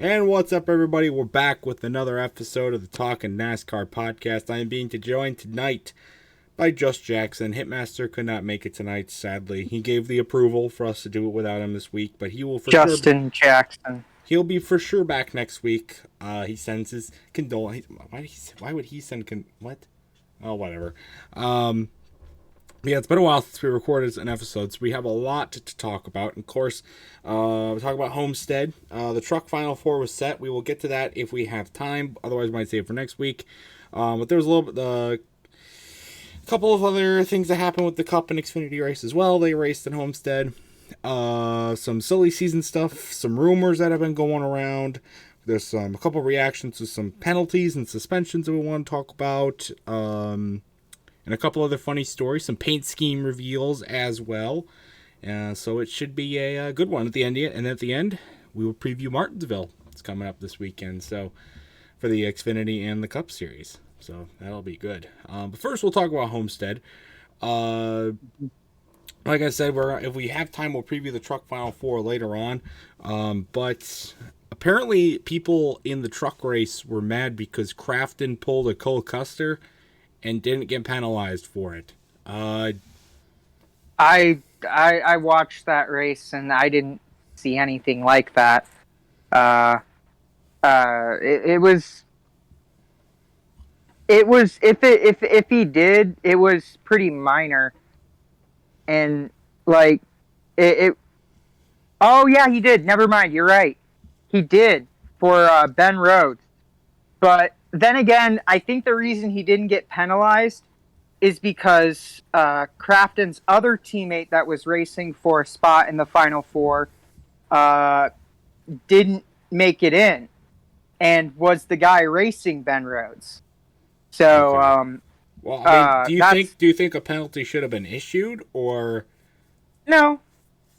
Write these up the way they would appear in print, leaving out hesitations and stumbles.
And what's up, everybody? We're back with another episode of the Talkin' NASCAR podcast. I am being joined tonight by Just Jackson. Hitmaster could not make it tonight, sadly. He gave the approval for us to do it without him this week, but he will for Justin Jackson. He'll be for sure back next week. He sends his condolences. Why would he send what? Oh, whatever. Yeah, it's been a while since we recorded an episode, so we have a lot to talk about. Of course, we'll talk about Homestead. The truck Final Four was set. We will get to that if we have time. Otherwise, we might save it for next week. But there was a couple of other things that happened with the Cup and Xfinity race as well. They raced in Homestead. Some silly season stuff, some rumors that have been going around. There's a couple reactions to some penalties and suspensions that we want to talk about. And a couple other funny stories, some paint scheme reveals as well. So it should be a good one at the end. And at the end, we will preview Martinsville. It's coming up this weekend, so for the Xfinity and the Cup Series. So that'll be good. But first, we'll talk about Homestead. Like I said, if we have time, we'll preview the Truck Final Four later on. But apparently, people in the truck race were mad because Crafton pulled a Cole Custer and didn't get penalized for it. I watched that race and I didn't see anything like that. It was if he did, it was pretty minor, and like it. Oh yeah, he did. Never mind. You're right. He did for Ben Rhodes, but. Then again, I think the reason he didn't get penalized is because Crafton's other teammate that was racing for a spot in the Final Four didn't make it in and was the guy racing Ben Rhodes. So, okay. Well, I mean, do you think a penalty should have been issued, or no?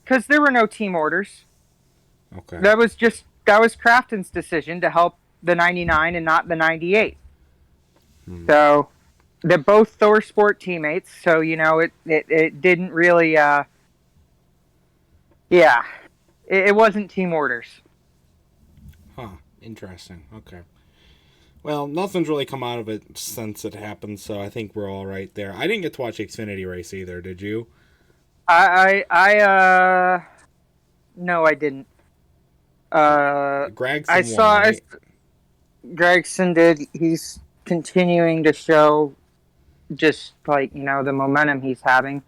Because there were no team orders. Okay, that was Crafton's decision to help the 99 and not the 98. So they're both Thor Sport teammates. So, you know, it didn't really, it wasn't team orders. Huh. Interesting. Okay. Well, nothing's really come out of it since it happened, so I think we're all right there. I didn't get to watch the Xfinity race either, did you? No, I didn't. Gragson won, right? Gragson did. He's continuing to show just like, you know, the momentum he's having.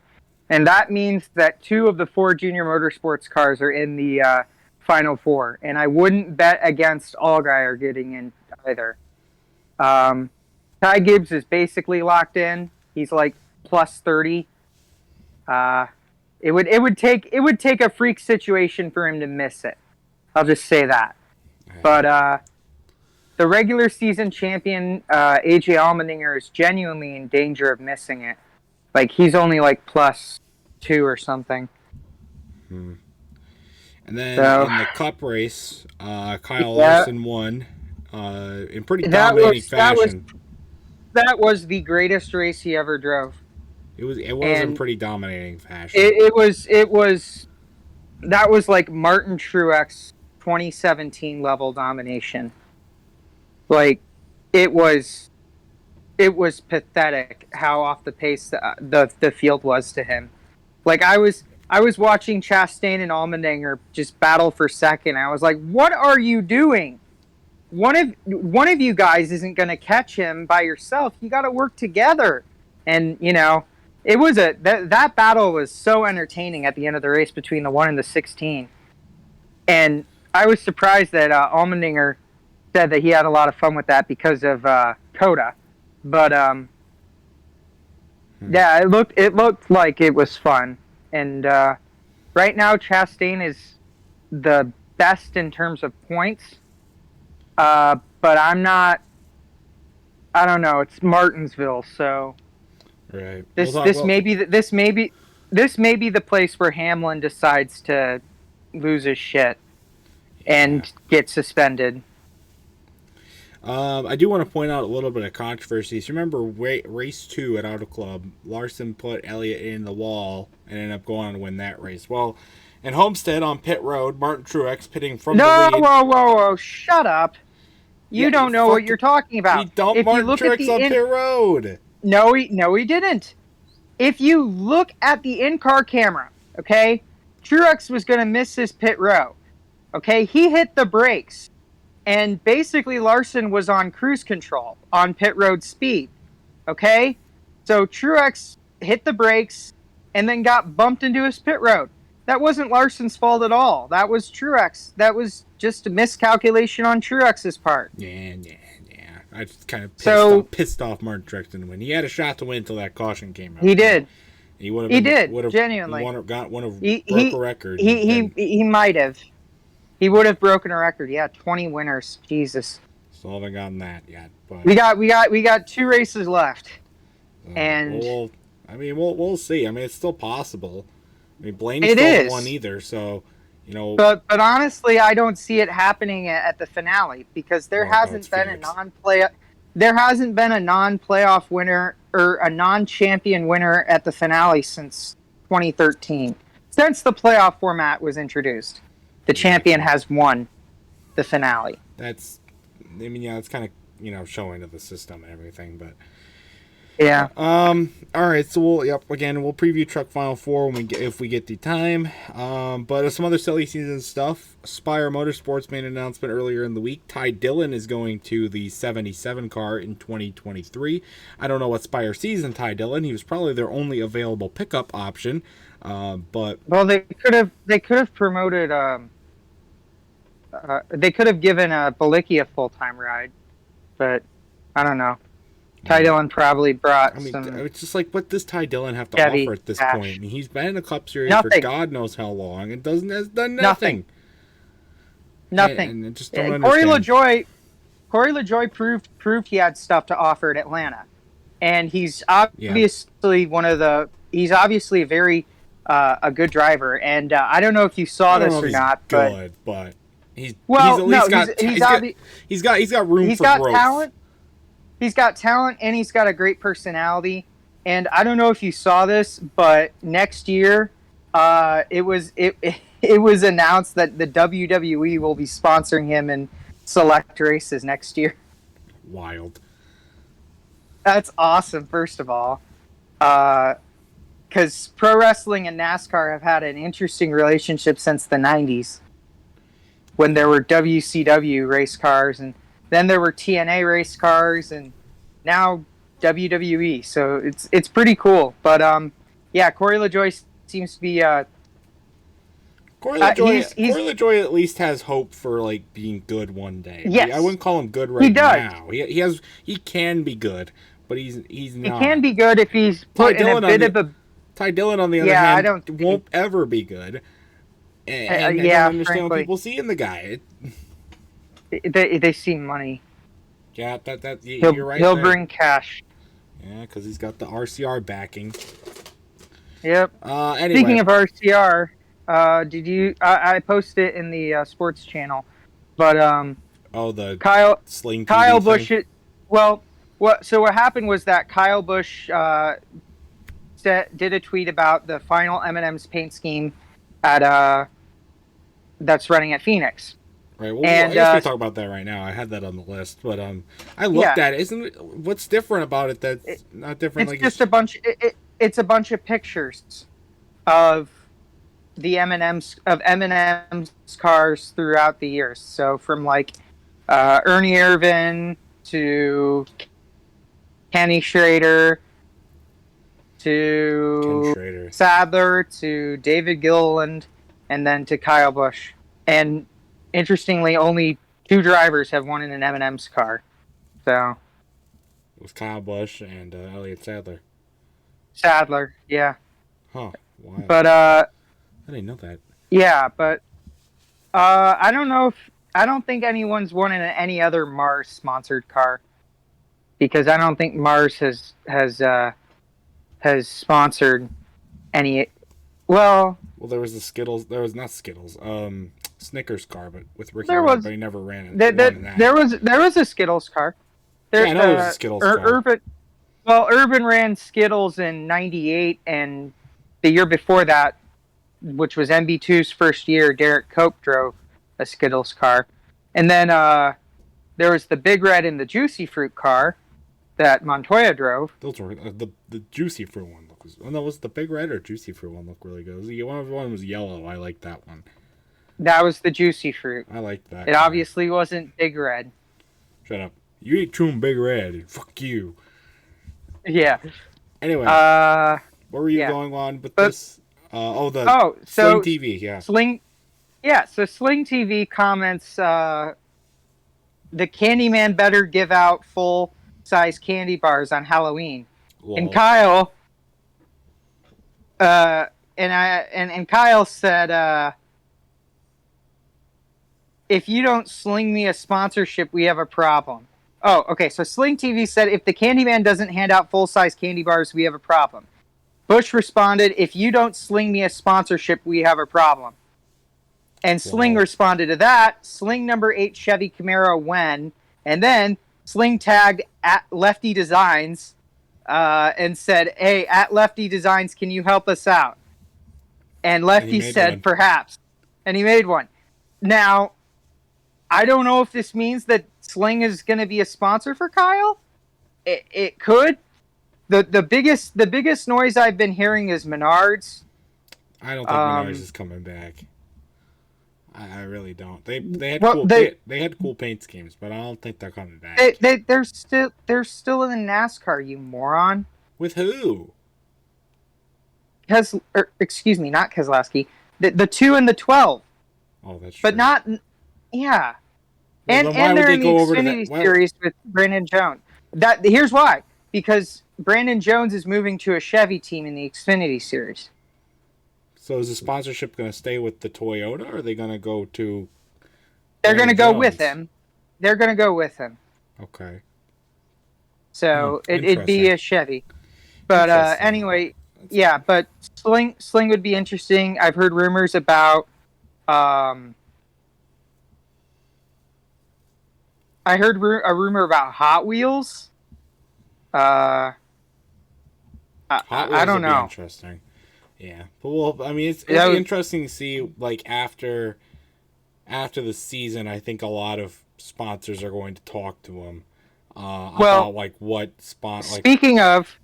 And that means that 2 of the 4 junior motorsports cars are in the Final Four. And I wouldn't bet against Allgaier getting in either. Ty Gibbs is basically locked in. He's like plus 30. It would take a freak situation for him to miss it. I'll just say that. But the regular season champion, AJ Allmendinger, is genuinely in danger of missing it. Like, he's only like plus 2 or something. And then in the Cup race, Kyle Larson won in pretty dominating fashion. That was the greatest race he ever drove. It was in pretty dominating fashion. That was like Martin Truex 2017 level domination. Like, it was pathetic how off the pace the field was to him. Like, I was watching Chastain and Allmendinger just battle for second. I was like, what are you doing? One of you guys isn't going to catch him by yourself. You got to work together. And, you know, it was that battle was so entertaining at the end of the race between the 1 and the 16. And I was surprised that Allmendinger said that he had a lot of fun with that because of Coda. But yeah, it looked like it was fun. And right now Chastain is the best in terms of points. But I don't know, it's Martinsville, so right. This may be the place where Hamlin decides to lose his shit and get suspended. I do want to point out a little bit of controversies. Remember race 2 at Auto Club, Larson put Elliott in the wall and ended up going on to win that race. Well, And Homestead on pit road, Martin Truex pitting from No, the lead. whoa, shut up. You Yeah, don't know what you're talking about. He dumped If Martin you look at Truex on pit road. No, he didn't. If you look at the in-car camera, okay, Truex was going to miss his pit row. Okay, he hit the brakes, and basically Larson was on cruise control on pit road speed. Okay, so Truex hit the brakes and then got bumped into his pit road. That wasn't Larson's fault at all. That was Truex. That was just a miscalculation on Truex's part. Yeah. I just kind of pissed off Martin Truex to win. He had a shot to win until that caution came out. He did. He would have. He did. Genuinely, broke a record. He might have. He would have broken a record. Yeah, 20 winners. Jesus. Still haven't gotten that yet. But we got 2 races left, and we'll see. I mean, it's still possible. I mean, Blaney's still won either, so you know. But honestly, I don't see it happening at the finale because there hasn't been a non-playoff winner or a non-champion winner at the finale since 2013. Since the playoff format was introduced, the champion has won the finale. It's kind of showing to the system and everything, but. Yeah. All right. So we'll preview Truck Final Four if we get the time. But some other silly season stuff. Spire Motorsports made an announcement earlier in the week. Ty Dillon is going to the 77 car in 2023. I don't know what Spire sees in Ty Dillon. He was probably their only available pickup option. But they could have promoted. They could have given Balicki a full-time ride, but I don't know. Ty Dillon probably brought some. It's just like, what does Ty Dillon have to offer at this point? I mean, he's been in the Cup Series for God knows how long and has done nothing. Nothing. And just don't understand. Corey LaJoie proved he had stuff to offer at Atlanta, and he's obviously He's obviously a very a good driver, and I don't know if you saw this or not, but he's got room for growth. Talent. He's got talent and he's got a great personality. And I don't know if you saw this, but next year, it was announced that the WWE will be sponsoring him in select races next year. Wild. That's awesome. First of all, because pro wrestling and NASCAR have had an interesting relationship since the '90s, when there were WCW race cars and. Then there were TNA race cars, and now WWE. So it's pretty cool. But Corey LaJoie seems to be. Corey LaJoie at least has hope for being good one day. Yes. I wouldn't call him good now. He can be good, but he's not. He can be good if he's put in a bit of a. Ty Dillon, on the other hand, won't ever be good. And I don't understand what people see in the guy. They see money. Yeah, you're right. He'll bring cash. Yeah, because he's got the RCR backing. Yep. Anyway. Speaking of RCR, did you? I posted it in the sports channel, but the Kyle Sling TV Kyle thing? Busch. So what happened was that Kyle Busch did a tweet about the final M&M's paint scheme at that's running at Phoenix. Right. Well, I guess we talk about that right now. I had that on the list, but I looked at it. What's different about it that's not different? It's just a bunch. It's a bunch of pictures of the M&M's cars throughout the years. So from Ernie Irvan to Kenny Schrader to Sadler to David Gilliland, and then to Kyle Busch. And interestingly, only 2 drivers have won in an M&M's car. So it was Kyle Busch and Elliott Sadler. Sadler, yeah. Huh. Wow. But I didn't know that. Yeah, but I don't think anyone's won in any other Mars sponsored car, because I don't think Mars has sponsored any. Well, there was the Skittles. There was not Skittles. Snickers car, but with Ricky, but he never ran it. There was a Skittles car. I know there was a Skittles car. Urban ran Skittles in '98, and the year before that, which was MB2's first year, Derek Cope drove a Skittles car. And then there was the Big Red and the Juicy Fruit car that Montoya drove. Those were the Juicy Fruit one. Was the Big Red or Juicy Fruit one look really good? One was yellow. I like that one. That was the Juicy Fruit. I like that. It obviously wasn't Big Red. Shut up. You ain't chewing Big Red. Fuck you. Yeah. Anyway, where were you going on with this? Sling TV, yeah. So Sling TV comments, the Candyman better give out full-size candy bars on Halloween. Lol. And Kyle, and Kyle said, if you don't sling me a sponsorship, we have a problem. Oh, okay. So Sling TV said, if the Candyman doesn't hand out full-size candy bars, we have a problem. Bush responded, if you don't sling me a sponsorship, we have a problem. And Sling responded to that. Sling number 8 Chevy Camaro when, and then Sling tagged at Lefty Designs and said, hey, at Lefty Designs, can you help us out? And Lefty said, perhaps. And he made one. Now, I don't know if this means that Sling is going to be a sponsor for Kyle. It could. The biggest noise I've been hearing is Menards. I don't think Menards is coming back. I really don't. They had cool paint schemes, but I don't think they're coming back. They're still in the NASCAR, you moron. With who? Excuse me, not Keselowski. The 2 and the 12. Oh, that's true. But not, yeah. Well, and they're in the Xfinity series with Brandon Jones. Here's why. Because Brandon Jones is moving to a Chevy team in the Xfinity series. So is the sponsorship going to stay with the Toyota, or are they going to go to... They're going to go with him. They're going to go with him. Okay. So it'd be a Chevy. But anyway, yeah, but Sling would be interesting. I've heard rumors about... I heard a rumor about Hot Wheels. I don't know. Interesting. Yeah, but it's interesting to see, like, after the season. I think a lot of sponsors are going to talk to him about like what sponsor. Speaking of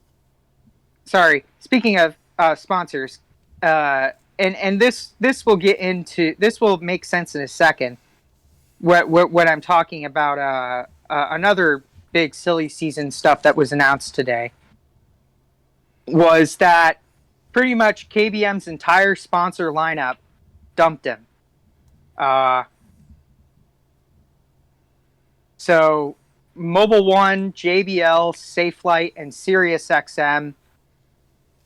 sponsors, and this will get into, this will make sense in a second. What I'm talking about, another big silly season stuff that was announced today was that pretty much KBM's entire sponsor lineup dumped him. So Mobil 1, JBL, Safelite, and SiriusXM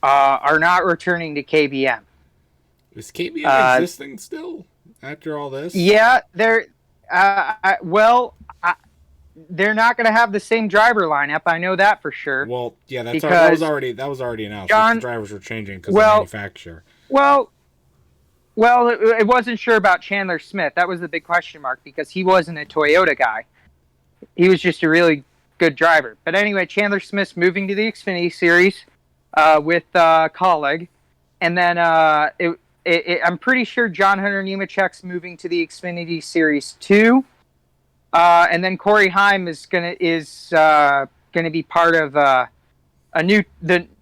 are not returning to KBM. Is KBM existing still after all this? Yeah, they're they're not going to have the same driver lineup. I know that for sure. Well, yeah, that was already announced. The drivers were changing because of the manufacturer. Well, it wasn't sure about Chandler Smith. That was the big question mark because he wasn't a Toyota guy. He was just a really good driver. But anyway, Chandler Smith's moving to the Xfinity series with Colleague, and then I'm pretty sure John Hunter Nemechek's moving to the Xfinity Series 2. And then Corey Heim is gonna be part of the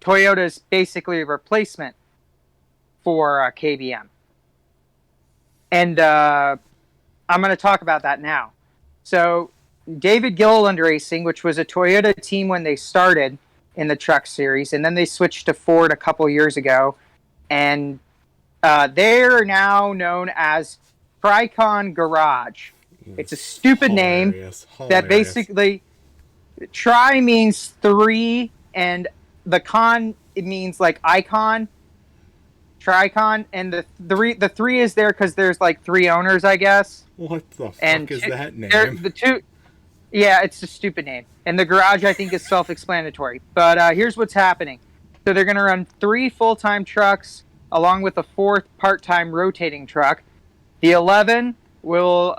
Toyota's basically a replacement for KBM. And I'm gonna talk about that now. So David Gilliland Racing, which was a Toyota team when they started in the truck series, and then they switched to Ford a couple years ago, and they're now known as Tricon Garage. It's a stupid name that basically tri means 3 and the con it means like icon, Tricon, and the three is there because there's like 3 owners, I guess. What the fuck is that name? It's a stupid name, and the garage I think is self-explanatory. But here's what's happening: so they're going to run 3 full-time trucks along with a 4th part-time rotating truck. The 11 will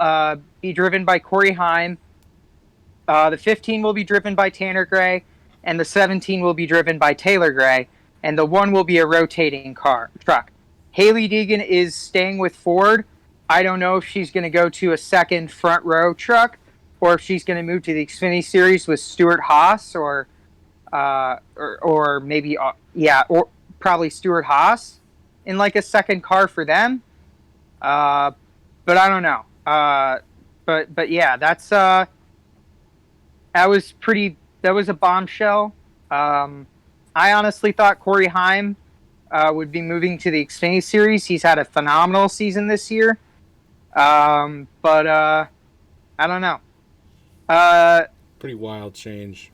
be driven by Corey Heim. The 15 will be driven by Tanner Gray, and the 17 will be driven by Taylor Gray, and the 1 will be a rotating truck. Hailie Deegan is staying with Ford. I don't know if she's going to go to a second front row truck or if she's going to move to the Xfinity Series with Stuart Haas or maybe or probably Stuart Haas in like a second car for them. But I don't know. But yeah, that was a bombshell. I honestly thought Corey Heim would be moving to the Xfinity Series. He's had a phenomenal season this year. But I don't know. Pretty wild change.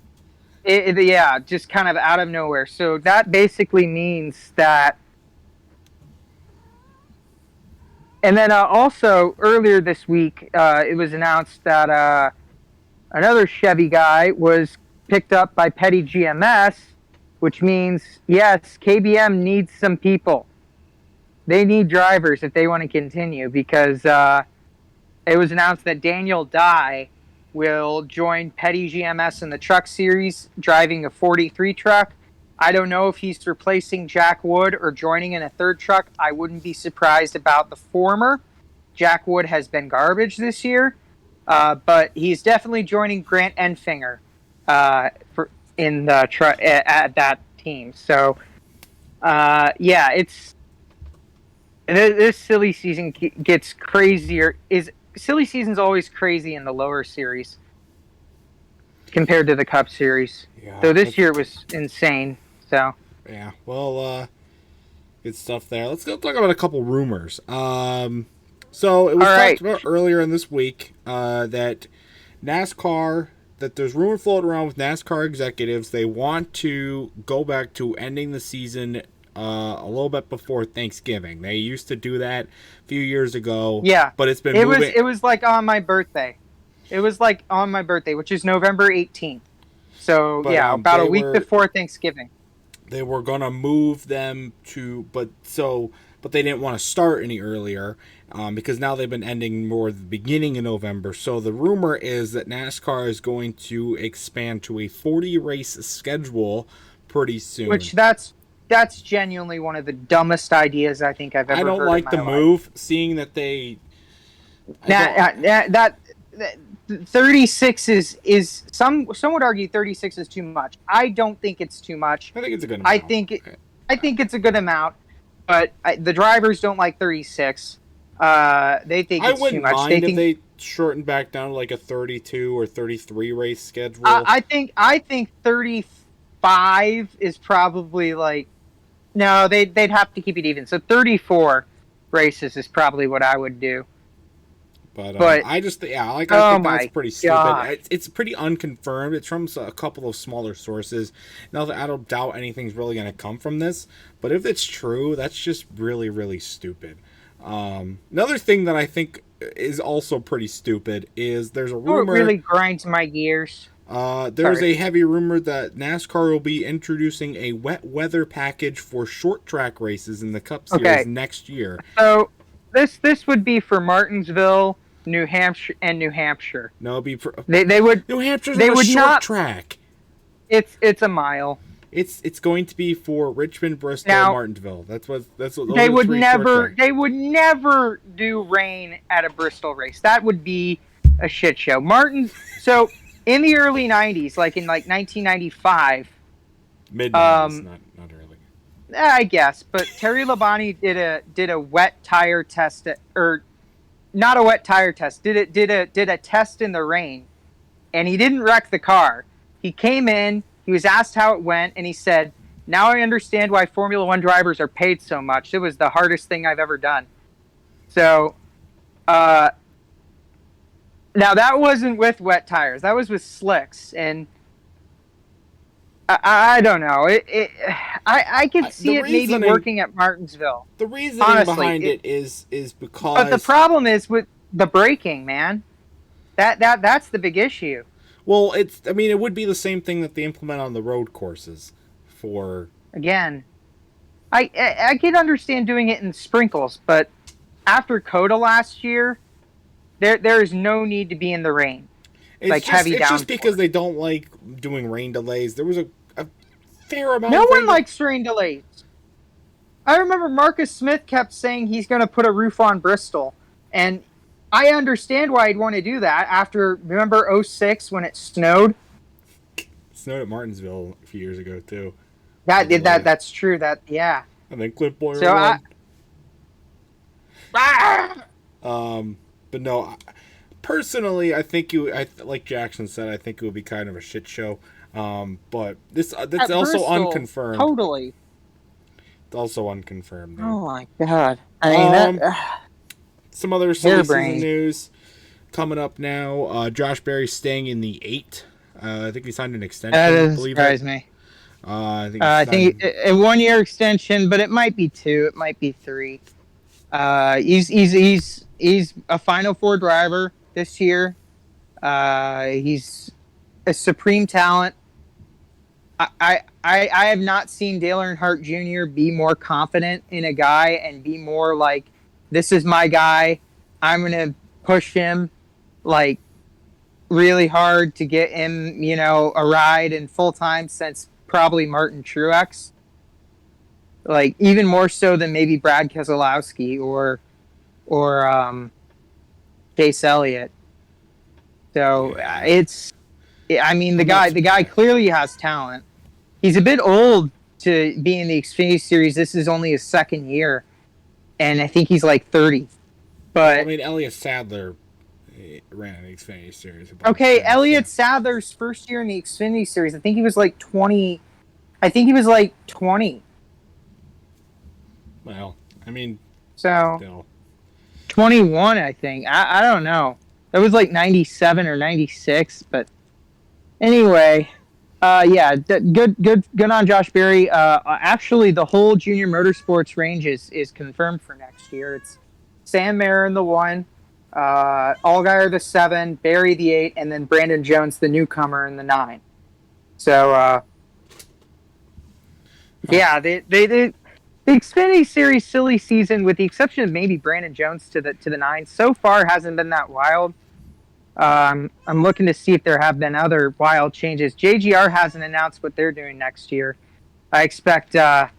Yeah, just kind of out of nowhere. So that basically means that. And then also earlier this week, it was announced that another Chevy guy was picked up by Petty GMS, which means, yes, KBM needs some people. They need drivers if they want to continue because it was announced that Daniel Dye will join Petty GMS in the truck series, driving a 43 truck. I don't know if he's replacing Jack Wood or joining in a third truck. I wouldn't be surprised about the former. Jack Wood has been garbage this year, but he's definitely joining Grant Enfinger in the at that team. So, it's this silly season gets crazier. Silly season's always crazy in the lower series compared to the Cup Series. Yeah, so this year it was insane. So yeah, well, good stuff there. Let's go talk about a couple rumors. So it was talked about earlier in this week that NASCAR, that there's rumor floating around with NASCAR executives. They want to go back to ending the season a little bit before Thanksgiving. They used to do that a few years ago. Yeah, but it's been moving. It was like on my birthday. It was like on my birthday, which is November 18th. So about a week before Thanksgiving. They were gonna move them to, but they didn't want to start any earlier because now they've been ending more at the beginning of November. So the rumor is that NASCAR is going to expand to a 40 race schedule pretty soon. Which that's genuinely one of the dumbest ideas I think I've ever heard. I don't like the move, seeing that they. That 36 is some would argue 36 is too much. I don't think it's too much. I think it's a good amount. I think it's a good amount, but the drivers don't like 36. They think it's too much. Mind if they shorten back down to like a 32 or 33 race schedule. I think 35 is probably like no. They'd have to keep it even. So 34 races is probably what I would do. But I think that's pretty stupid. It's pretty unconfirmed. It's from a couple of smaller sources. Now, I don't doubt anything's really going to come from this. But if it's true, that's just really, really stupid. Another thing that I think is also pretty stupid is there's a rumor. It really grinds my gears. There's a heavy rumor that NASCAR will be introducing a wet weather package for short track races in the Cup Series next year. So this would be for Martinsville, New Hampshire, and New Hampshire. No, it'd be they would. New Hampshire's not a short track. It's a mile. It's going to be for Richmond, Bristol, Martinsville. That's what they would never. They would never do rain at a Bristol race. That would be a shit show. So in the early '90s, like in 1995, mid-90s, not early. I guess, but Terry Labonte did a wet tire test or not a wet tire test. Did a test in the rain, and he didn't wreck the car. He came in. He was asked how it went, and he said, "Now I understand why Formula One drivers are paid so much. It was the hardest thing I've ever done." So, now that wasn't with wet tires. That was with slicks, and I don't know. I could see it maybe working at Martinsville. The reasoning behind it is because. But the problem is with the braking, man. That's the big issue. Well, it would be the same thing that they implement on the road courses for. Again, I could understand doing it in sprinkles, but after COTA last year, there is no need to be in the rain. It's just because they don't like doing rain delays. There was a fair amount. No one likes rain delays. I remember Marcus Smith kept saying he's going to put a roof on Bristol, and I understand why he'd want to do that. After remember '06 when it snowed. It snowed at Martinsville a few years ago too. That With the did that. light. That's true. That yeah. And then Cliff Boyer So I. won. Ah! But no, personally, I think like Jackson said, I think it would be kind of a shit show. But that's At also Bristol, unconfirmed. totally. It's also unconfirmed. Though. Oh my god! I mean that. Some other silly season Harebrained. news coming up now. Josh Berry's staying in the 8. I think he signed an extension. That I doesn't believe surprise me. I I think a 1 year extension, but it might be 2. It might be 3. He's a Final Four driver this year. He's a supreme talent. I have not seen Dale Earnhardt Jr. be more confident in a guy and be more like, this is my guy. I'm gonna push him like really hard to get him, a ride in full time since probably Martin Truex. Like even more so than maybe Brad Keselowski or Chase Elliott. So I mean, the guy clearly has talent. He's a bit old to be in the Xfinity Series. This is only his second year, and I think he's like 30. But I mean, Elliott Sadler ran an Xfinity Series. okay, Elliott Sadler's first year in the Xfinity Series, I think he was like 20. I think he was like 20. Well, I mean, So still. 21, I think. I don't know. That was like 97 or 96, but anyway, yeah, good on Josh Berry. Actually, the whole junior motorsports range is confirmed for next year. It's Sam Marin the 1, Allgaier the 7, Berry the 8, and then Brandon Jones the newcomer in the 9. So yeah, the Xfinity Series silly season, with the exception of maybe Brandon Jones to the 9, so far hasn't been that wild. I'm looking to see if there have been other wild changes. JGR hasn't announced what they're doing next year. I expect they're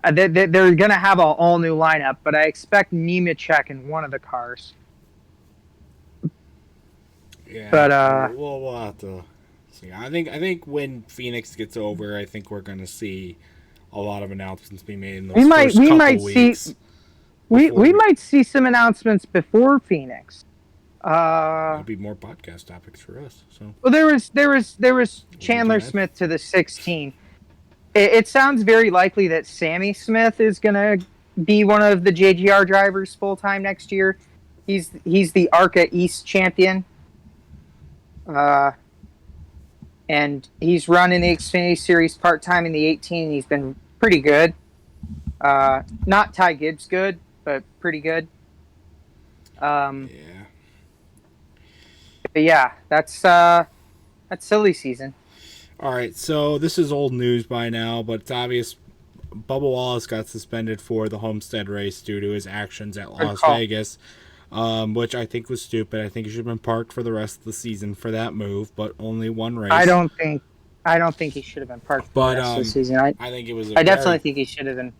going to have an all new lineup, but I expect Nemechek in one of the cars. Yeah, but we'll have to see. I think when Phoenix gets over, I think we're gonna see a lot of announcements being made in those first couple weeks. We might see some announcements before Phoenix. That'd be more podcast topics for us. So well, there was Chandler Smith to the 16. It sounds very likely that Sammy Smith is gonna be one of the JGR drivers full time next year. He's the ARCA East champion. And he's run in the Xfinity Series part time in the 18. He's been pretty good. Not Ty Gibbs good, but pretty good. yeah. But yeah, that's silly season. All right, so this is old news by now, but it's obvious. Bubba Wallace got suspended for the Homestead race due to his actions at Las Vegas, which I think was stupid. I think he should have been parked for the rest of the season for that move, but only one race. I don't think he should have been parked for the rest of the season. I think it was. I definitely think he should have been.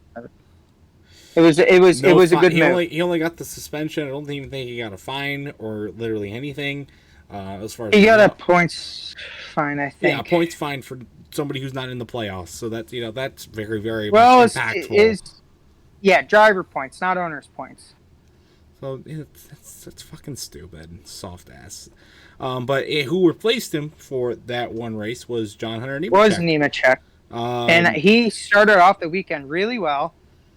It was a good move. He only got the suspension. I don't even think he got a fine or literally anything. As far as he got a points fine, I think. Yeah, points fine for somebody who's not in the playoffs. So that's that's very, very much impactful. Yeah, driver points, not owners points. So that's fucking stupid, soft ass. But who replaced him for that one race was John Hunter Nemechek. Was Nemechek, and he started off the weekend really well.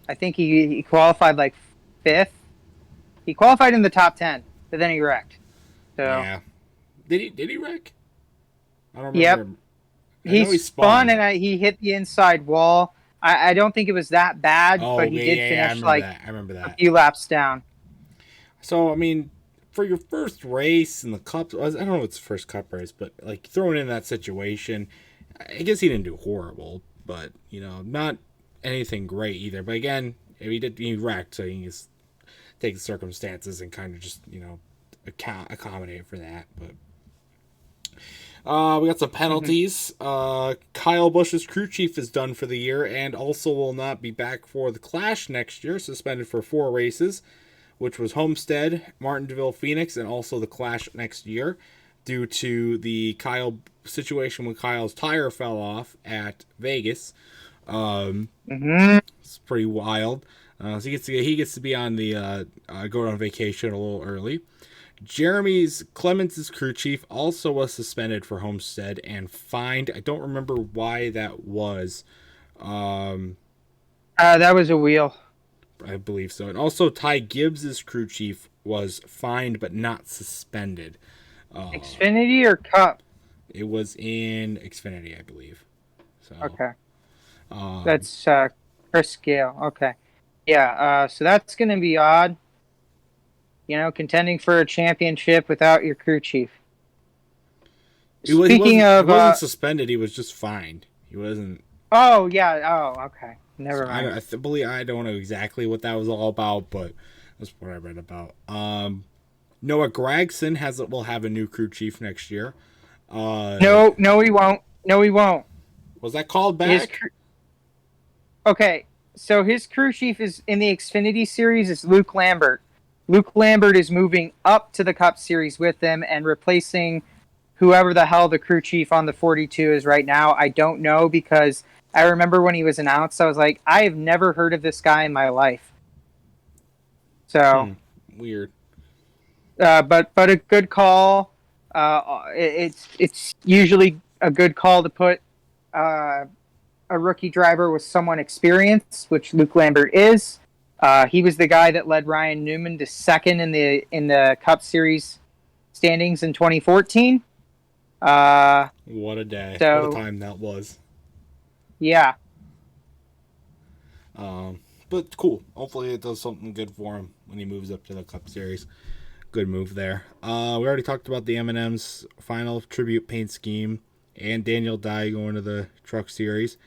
I think he qualified like 5th. He qualified in the top 10, but then he wrecked. So yeah. Did he wreck? I don't remember. Yep. He spun and he hit the inside wall. I don't think it was that bad, but he did finish I remember that. A few laps down. So, I mean, for your first race in the Cup, I don't know if it's the first Cup race, but like throwing in that situation, I guess he didn't do horrible, but not anything great either. But again, he wrecked, so you just take the circumstances and kind of just accommodate for that. But We got some penalties. Kyle Busch's crew chief is done for the year and also will not be back for the Clash next year, suspended for 4 races, which was Homestead, Martinsville, Phoenix, and also the Clash next year due to the Kyle situation when Kyle's tire fell off at Vegas. It's pretty wild. So he gets to be on the go on vacation a little early. Jeremy's Clements' crew chief also was suspended for Homestead and fined. I don't remember why that was. That was a wheel. I believe so. And also Ty Gibbs' crew chief was fined but not suspended. Xfinity or Cup? It was in Xfinity, I believe. So okay. That's Chris Gale. Okay. Yeah, so that's going to be odd. You know, contending for a championship without your crew chief. He wasn't suspended. He was just fined. He wasn't. Oh yeah. Oh okay. Never mind. I don't know exactly what that was all about, but that's what I read about. Noah Gragson will have a new crew chief next year. No, he won't. No, he won't. Was that called back? Okay, so his crew chief is in the Xfinity series is Luke Lambert. Luke Lambert is moving up to the Cup Series with them and replacing whoever the hell the crew chief on the 42 is right now. I don't know because I remember when he was announced, I was like, I have never heard of this guy in my life. So weird. But a good call. It's usually a good call to put a rookie driver with someone experienced, which Luke Lambert is. He was the guy that led Ryan Newman to second in the Cup Series standings in 2014. What a day! What a time that was. Yeah. But cool. Hopefully it does something good for him when he moves up to the Cup Series. Good move there. We already talked about the M&M's final tribute paint scheme and Daniel Dye going to the Truck Series.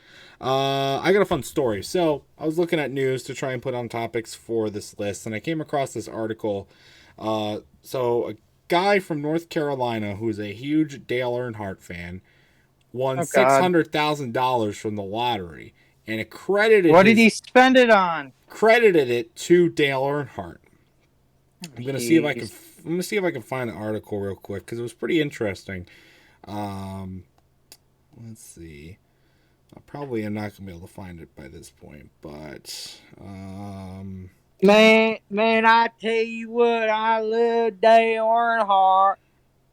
I got a fun story. So I was looking at news to try and put on topics for this list, and I came across this article. So a guy from North Carolina who's a huge Dale Earnhardt fan won $600,000 from the lottery, and it credited. What did he spend it on? Credited it to Dale Earnhardt. I'm gonna see if I can find the article real quick because it was pretty interesting. Let's see. I probably am not gonna be able to find it by this point, but man, I tell you what, I love Dale Earnhardt,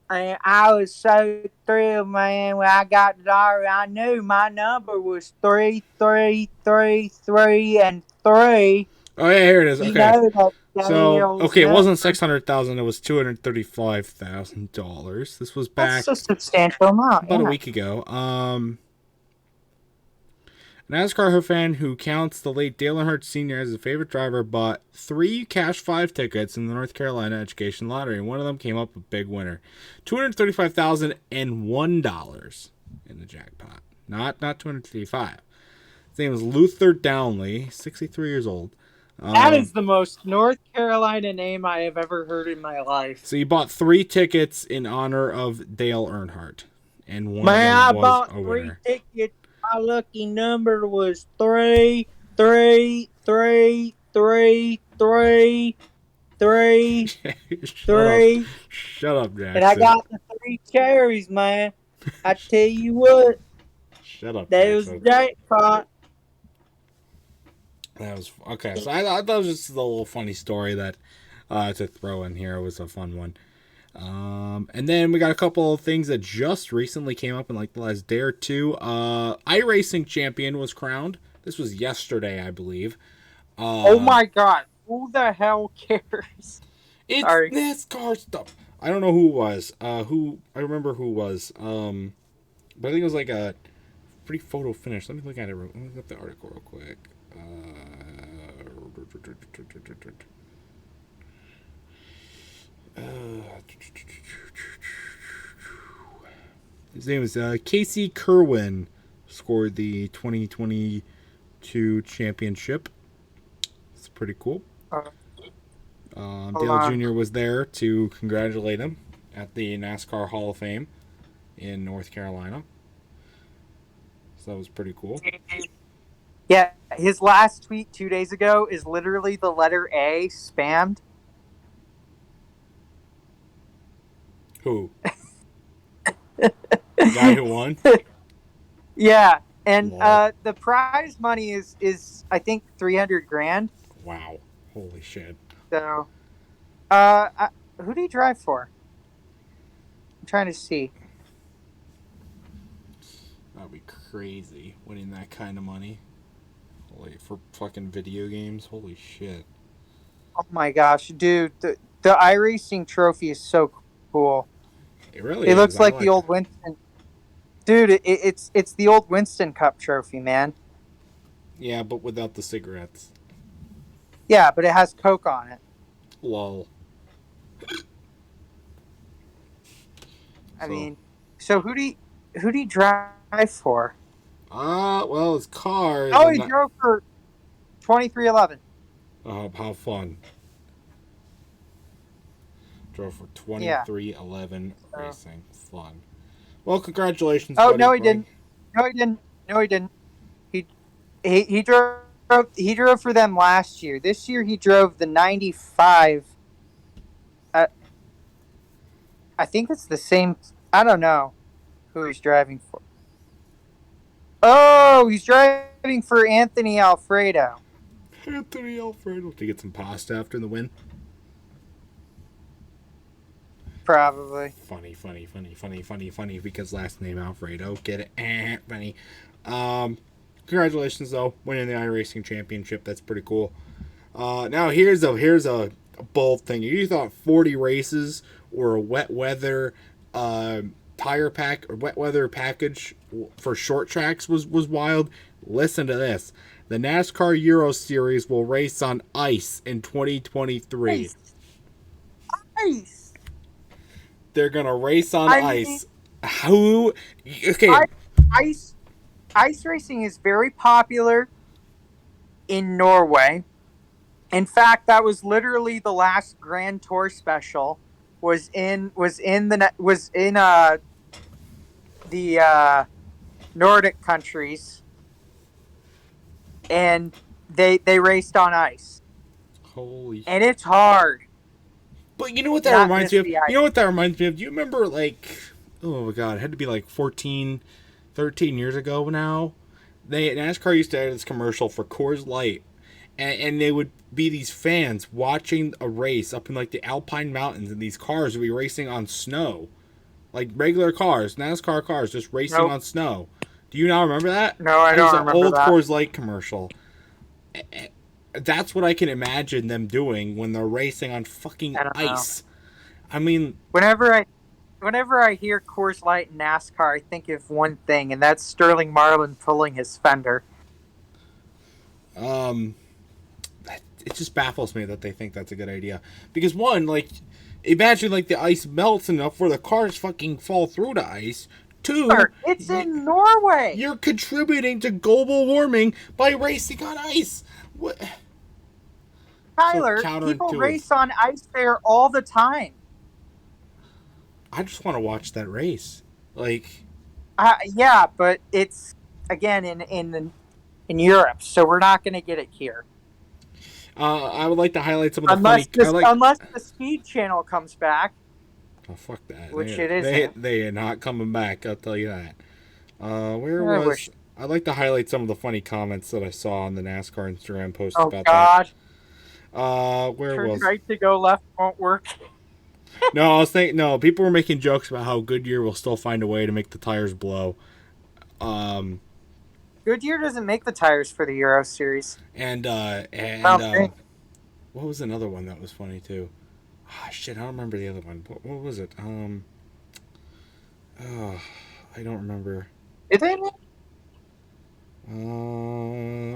and I was so thrilled, man, when I got the lottery. I knew my number was 3, 3, 3, 3, and 3. Oh yeah, here it is. Okay. It wasn't $600,000. It was $235,000. This was back. That's a substantial amount. About a week ago. NASCAR fan who counts the late Dale Earnhardt Sr. as a favorite driver bought 3 Cash 5 tickets in the North Carolina Education Lottery. One of them came up a big winner, $235,001 in the jackpot. Not $235,000. His name is Luther Downley, 63 years old. That is the most North Carolina name I have ever heard in my life. So you bought 3 tickets in honor of Dale Earnhardt, and one of them was bought a winner. 3 tickets. My lucky number was 3, 3, 3, 3, 3, 3, 3. Shut up, Jackson. And I got the 3 cherries, man. I tell you what. Shut up. That was jackpot. That was okay. So I thought it was just a little funny story that to throw in here. It was a fun one. And then we got a couple of things that just recently came up in like the last day or two. iRacing champion was crowned. This was yesterday, I believe. Oh my god. Who the hell cares? It's NASCAR stuff. I don't know who it was. I remember who it was. But I think it was like a pretty photo finish. Let me look at it. Let me look up the article real quick. His name is Casey Kerwin. Scored the 2022 championship. It's pretty cool. Dale Jr. was there to congratulate him at the NASCAR Hall of Fame. in North Carolina. So that was pretty cool. Yeah, his last tweet 2 days ago is literally the letter A spammed. Who? The guy who won? Yeah, and Lol. the prize money is I think 300 grand. Wow. Holy shit. So, who do you drive for? I'm trying to see. That'd be crazy winning that kind of money. Holy, for fucking video games. Holy shit. Oh my gosh, dude, the iRacing trophy is so cool. It really It is. looks I like the like. old Winston. Dude, it's the old Winston Cup trophy, man. Yeah, but without the cigarettes. Yeah, but it has Coke on it. Lol. I So, mean, so who do you drive for? well, it's cars. Oh, I'm he not. drove for 2311. How fun. Drove for Yeah. 2311 So. Racing. Fun. Well, congratulations, Oh buddy no, he Greg. didn't. No, he didn't. No, he didn't. He he drove. He drove for them last year. This year he drove the 95. Uh, I think it's the same. I don't know who he's driving for. Oh, he's driving for Anthony Alfredo. Anthony Alfredo. To get some pasta after the win. Probably. Funny. Because last name Alfredo. Get it? Funny. Congratulations though, winning the iRacing championship. That's pretty cool. Now here's a bold thing. You thought 40 races or a wet weather tire pack or wet weather package for short tracks was wild. Listen to this. The NASCAR Euro Series will race on ice in 2023. Ice. Ice. They're gonna race on I mean, ice. Who? Okay. ice. Ice racing is very popular in Norway. In fact, that was literally the last Grand Tour special. Was in the Nordic countries, and they raced on ice, Holy. and it's hard. But you know what that Not reminds miss me of? the ice. You know what that reminds me of? Do you remember, like, oh my god, it had to be like 14, 13 years ago now? NASCAR used to have this commercial for Coors Light, and they would be these fans watching a race up in like the Alpine Mountains, and these cars would be racing on snow, like regular cars, NASCAR cars, just racing Nope. on snow. Do you not remember that? No, I It was don't an remember old that. Coors Light commercial. That's what I can imagine them doing when they're racing on fucking I don't know. ice. I mean, Whenever I hear Coors Light and NASCAR, I think of one thing, and that's Sterling Marlin pulling his fender. um, it just baffles me that they think that's a good idea. Because one, like, imagine like the ice melts enough where the cars fucking fall through the ice. Two, It's in Norway. you're contributing to global warming by racing on ice. What? Tyler, So people counterintuitive. race on ice there all the time. I just want to watch that race. Like, Yeah, but it's again in Europe, so we're not going to get it here I would like to highlight some of the funny. unless the Speed Channel comes back, Oh, fuck that. which they, it isn't. they are not coming back. I'll tell you that. Where I was? wish. I'd like to highlight some of the funny comments that I saw on the NASCAR Instagram post Oh about God, that. Where turn was? right to go left won't work. No, I was thinking. No, people were making jokes about how Goodyear will still find a way to make the tires blow. Goodyear doesn't make the tires for the Euro Series. And I don't think. what was another one that was funny too? Ah, shit, I don't remember the other one. What was it? Oh, I don't remember. Did they make?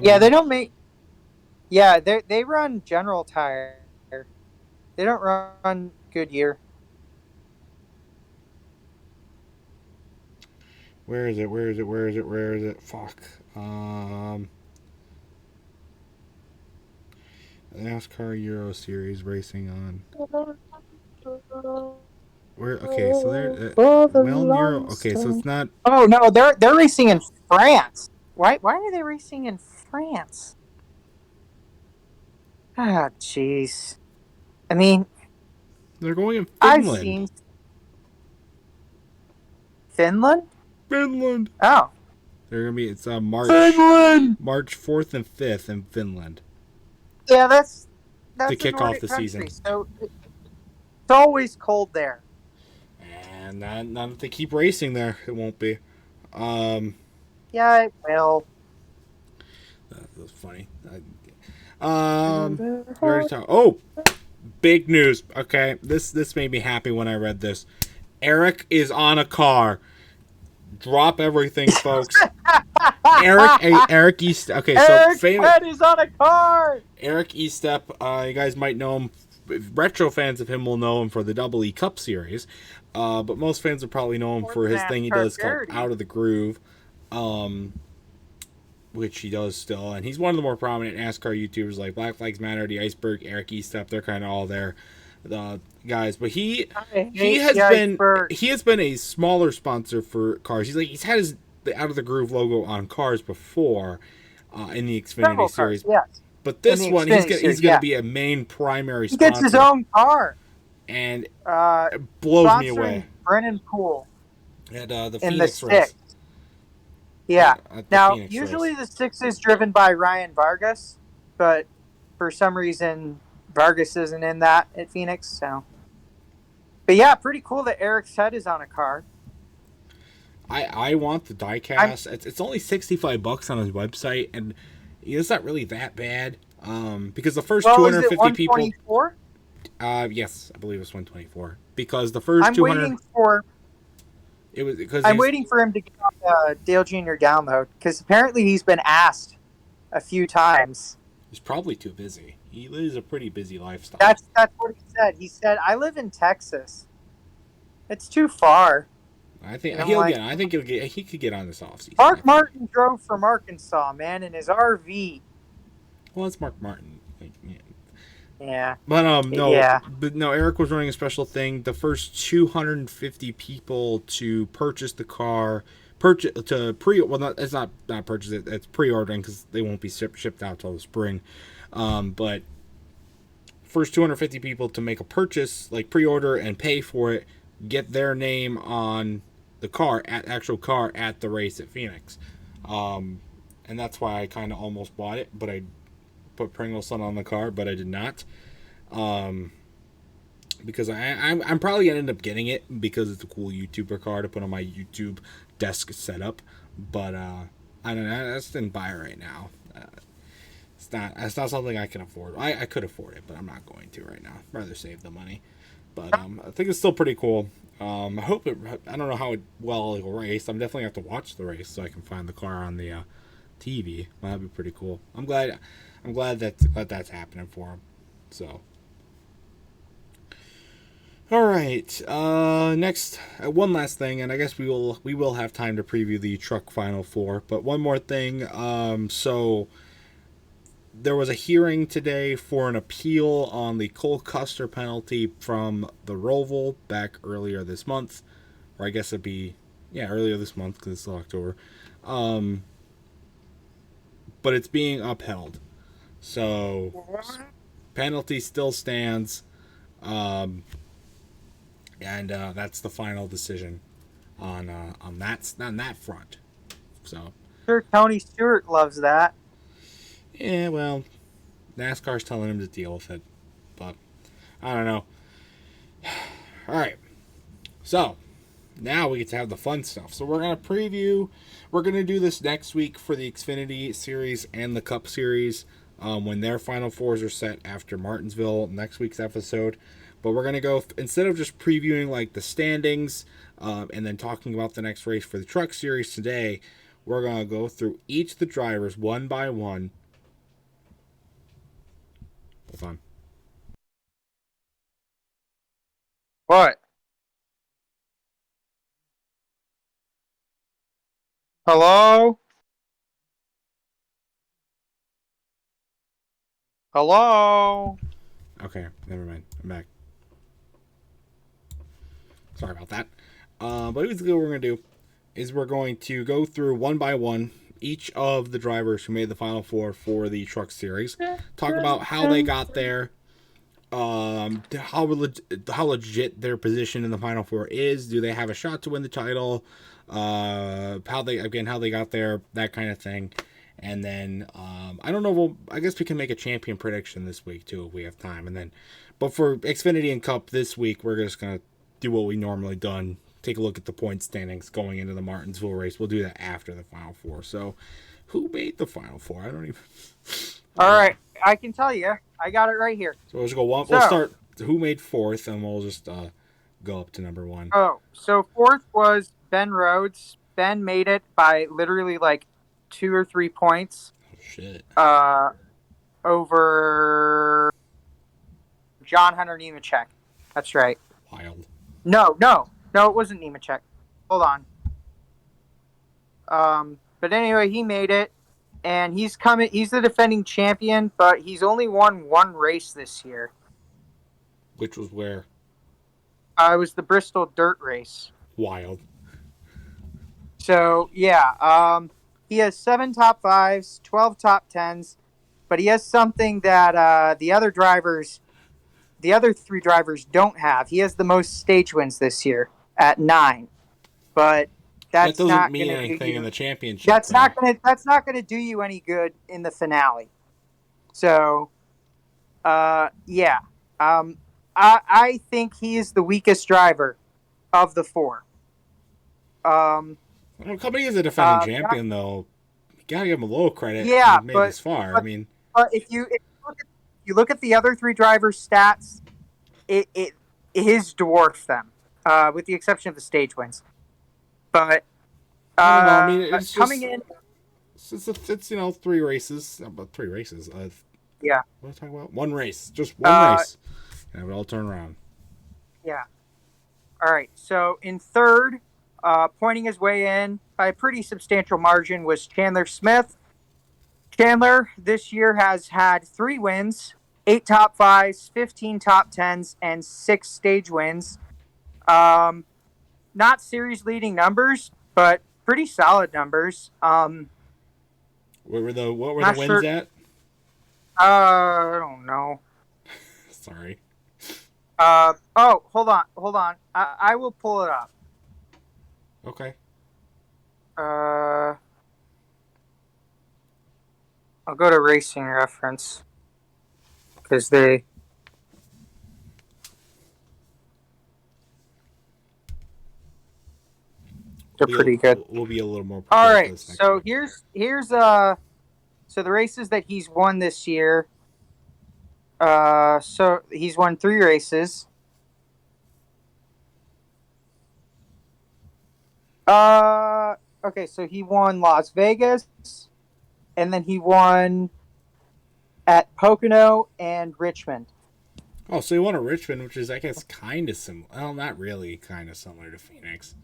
Yeah, they don't make. Yeah, they run General Tire. They don't run Goodyear. Where is it? Fuck. NASCAR Euro Series racing on. Where? Okay, so they're For the well near. longest Okay, so time. it's not. Oh no, they're racing in France. Why are they racing in France? Ah, jeez. I mean, They're going in I've Finland. seen Finland. Finland. Oh, They're gonna be. It's March Finland. 4th and 5th in Finland Yeah, to that's a kick off Nordic the season. country, so it's always cold there. And not if they keep racing there, it won't be. Um, Yeah, it will. that's funny. Tender We already heart. talked. Oh, big news. Okay, this made me happy when I read this. Eric is on a car. Drop everything, folks. Eric East. Okay, so Eric's head is on a car. Eric Estep. You guys might know him. Retro fans of him will know him for the Double E Cup Series, but most fans will probably know him Or for his thing he does called parody. Out of the Groove, which he does still. And he's one of the more prominent NASCAR YouTubers like Black Flags Matter, The Iceberg, Eric Estep. They're kind of all there, the guys. But he has been a smaller sponsor for cars. He's had the Out of the Groove logo on cars before in the Xfinity Series. Yes. But this one, he's going to be a main primary sponsor. He gets his own car. And it blows me away. Brennan Poole. At the in Phoenix the race. Yeah. Now, Phoenix usually race. the 6 is driven by Ryan Vargas, but for some reason, Vargas isn't in that at Phoenix. So, but yeah, pretty cool that Eric's head is on a car. I want the diecast. It's only $65 on his website, and it's not really that bad. Because the first 250 people. Yes, I believe it's 124. Because the first 200. I'm waiting for him to get on the Dale Jr. download because apparently he's been asked a few times. He's probably too busy. He lives a pretty busy lifestyle. That's what he said. He said, "I live in Texas. It's too far." I think he could get on this offseason. Mark Martin drove from Arkansas, man, in his RV. Well, it's Mark Martin. Yeah. But no. Yeah. But no, Eric was running a special thing. The first 250 people to purchase the car, it's not purchase it. It's pre-ordering because they won't be shipped out till the spring. But first 250 people to make a purchase, like pre-order and pay for it, get their name on the actual car at the race at Phoenix. And that's why I kind of almost bought it, but I put Pringleson on the car, but I did not. Because I'm probably going to end up getting it because it's a cool YouTuber car to put on my YouTube desk setup. But I don't know. I just didn't buy it right now. It's not something I can afford. I could afford it, but I'm not going to right now. I'd rather save the money. But I think it's still pretty cool. I hope it. I don't know how well it'll race. I'm definitely have to watch the race so I can find the car on the TV. That'd be pretty cool. I'm glad that's happening for him. So. All right. Next, one last thing, and I guess we will have time to preview the Truck Final Four. But one more thing. So there was a hearing today for an appeal on the Cole Custer penalty from the Roval back earlier this month, or I guess it'd be earlier this month because it's still October. But it's being upheld, so penalty still stands. And that's the final decision on that front. So sure, Tony Stewart loves that. Yeah, well, NASCAR's telling him to deal with it, but I don't know. All right, so now we get to have the fun stuff. So we're gonna preview. We're gonna do this next week for the Xfinity Series and the Cup Series when their Final Fours are set after Martinsville next week's episode. But we're going to go, instead of just previewing like the standings and then talking about the next race for the Truck Series today, we're going to go through each of the drivers one by one. Hold on. What? Hello? Hello? Okay, never mind. I'm back. Sorry about that. But basically, what we're going to do is we're going to go through one by one each of the drivers who made the Final Four for the Truck Series, talk about how they got there, how legit their position in the Final Four is. Do they have a shot to win the title? How they got there, that kind of thing. And then I don't know. I guess we can make a champion prediction this week too if we have time. And then, but for Xfinity and Cup this week, we're just gonna do what we normally done. Take a look at the point standings going into the Martinsville race. We'll do that after the Final Four. So, who made the Final Four? I don't even. All right, I can tell you. I got it right here. So we'll just go one. We'll start. Who made fourth, and we'll just go up to number one. Oh, so fourth was Ben Rhodes. Ben made it by literally like 2 or 3 points. Oh, shit. Over John Hunter Nemechek. That's right. Wild. No, it wasn't Nemechek. Hold on. But anyway, he made it, and he's the defending champion, but he's only won one race this year. Which was where? It was the Bristol Dirt Race. Wild. So yeah, he has 7 top 5s, 12 top 10s, but he has something that the other 3 drivers don't have. He has the most stage wins this year at 9, but that doesn't mean anything in the championship. That's not gonna do you any good in the finale. So, yeah, I think he is the weakest driver of the 4. Company is a defending champion, though. You gotta give him a little credit. Yeah, made this far. I mean, if you look at the other 3 drivers' stats, his dwarf them, with the exception of the stage wins. But I don't know. I mean, it's coming just, in. It's 3 races. About 3 races. Yeah. What are we talking about? 1 race. Just 1 race. And it will all turn around. Yeah. All right. So in third, pointing his way in by a pretty substantial margin, was Chandler Smith. Chandler this year has had 3 wins, 8 top 5s, 15 top 10s, and 6 stage wins. Not series leading numbers, but pretty solid numbers. What were the wins at? I don't know. Sorry. Hold on. I will pull it up. Okay. I'll go to Racing Reference because they're pretty good. We'll be a little more. All right, so here's so the races that he's won this year. So he's won 3 races. Okay, so he won Las Vegas, and then he won at Pocono and Richmond. Oh, so he won at Richmond, which is, I guess, kind of similar. Well, not really kind of similar to Phoenix.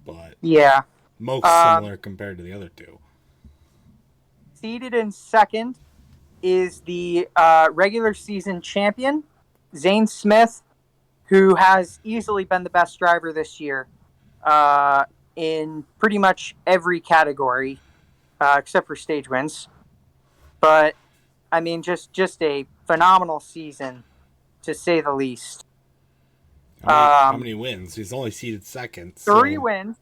But yeah, most similar compared to the other 2. Seated in second is the regular season champion, Zane Smith, who has easily been the best driver this year in pretty much every category except for stage wins. But, I mean, just a phenomenal season, to say the least. How many wins? He's only seeded second. So... 3 wins.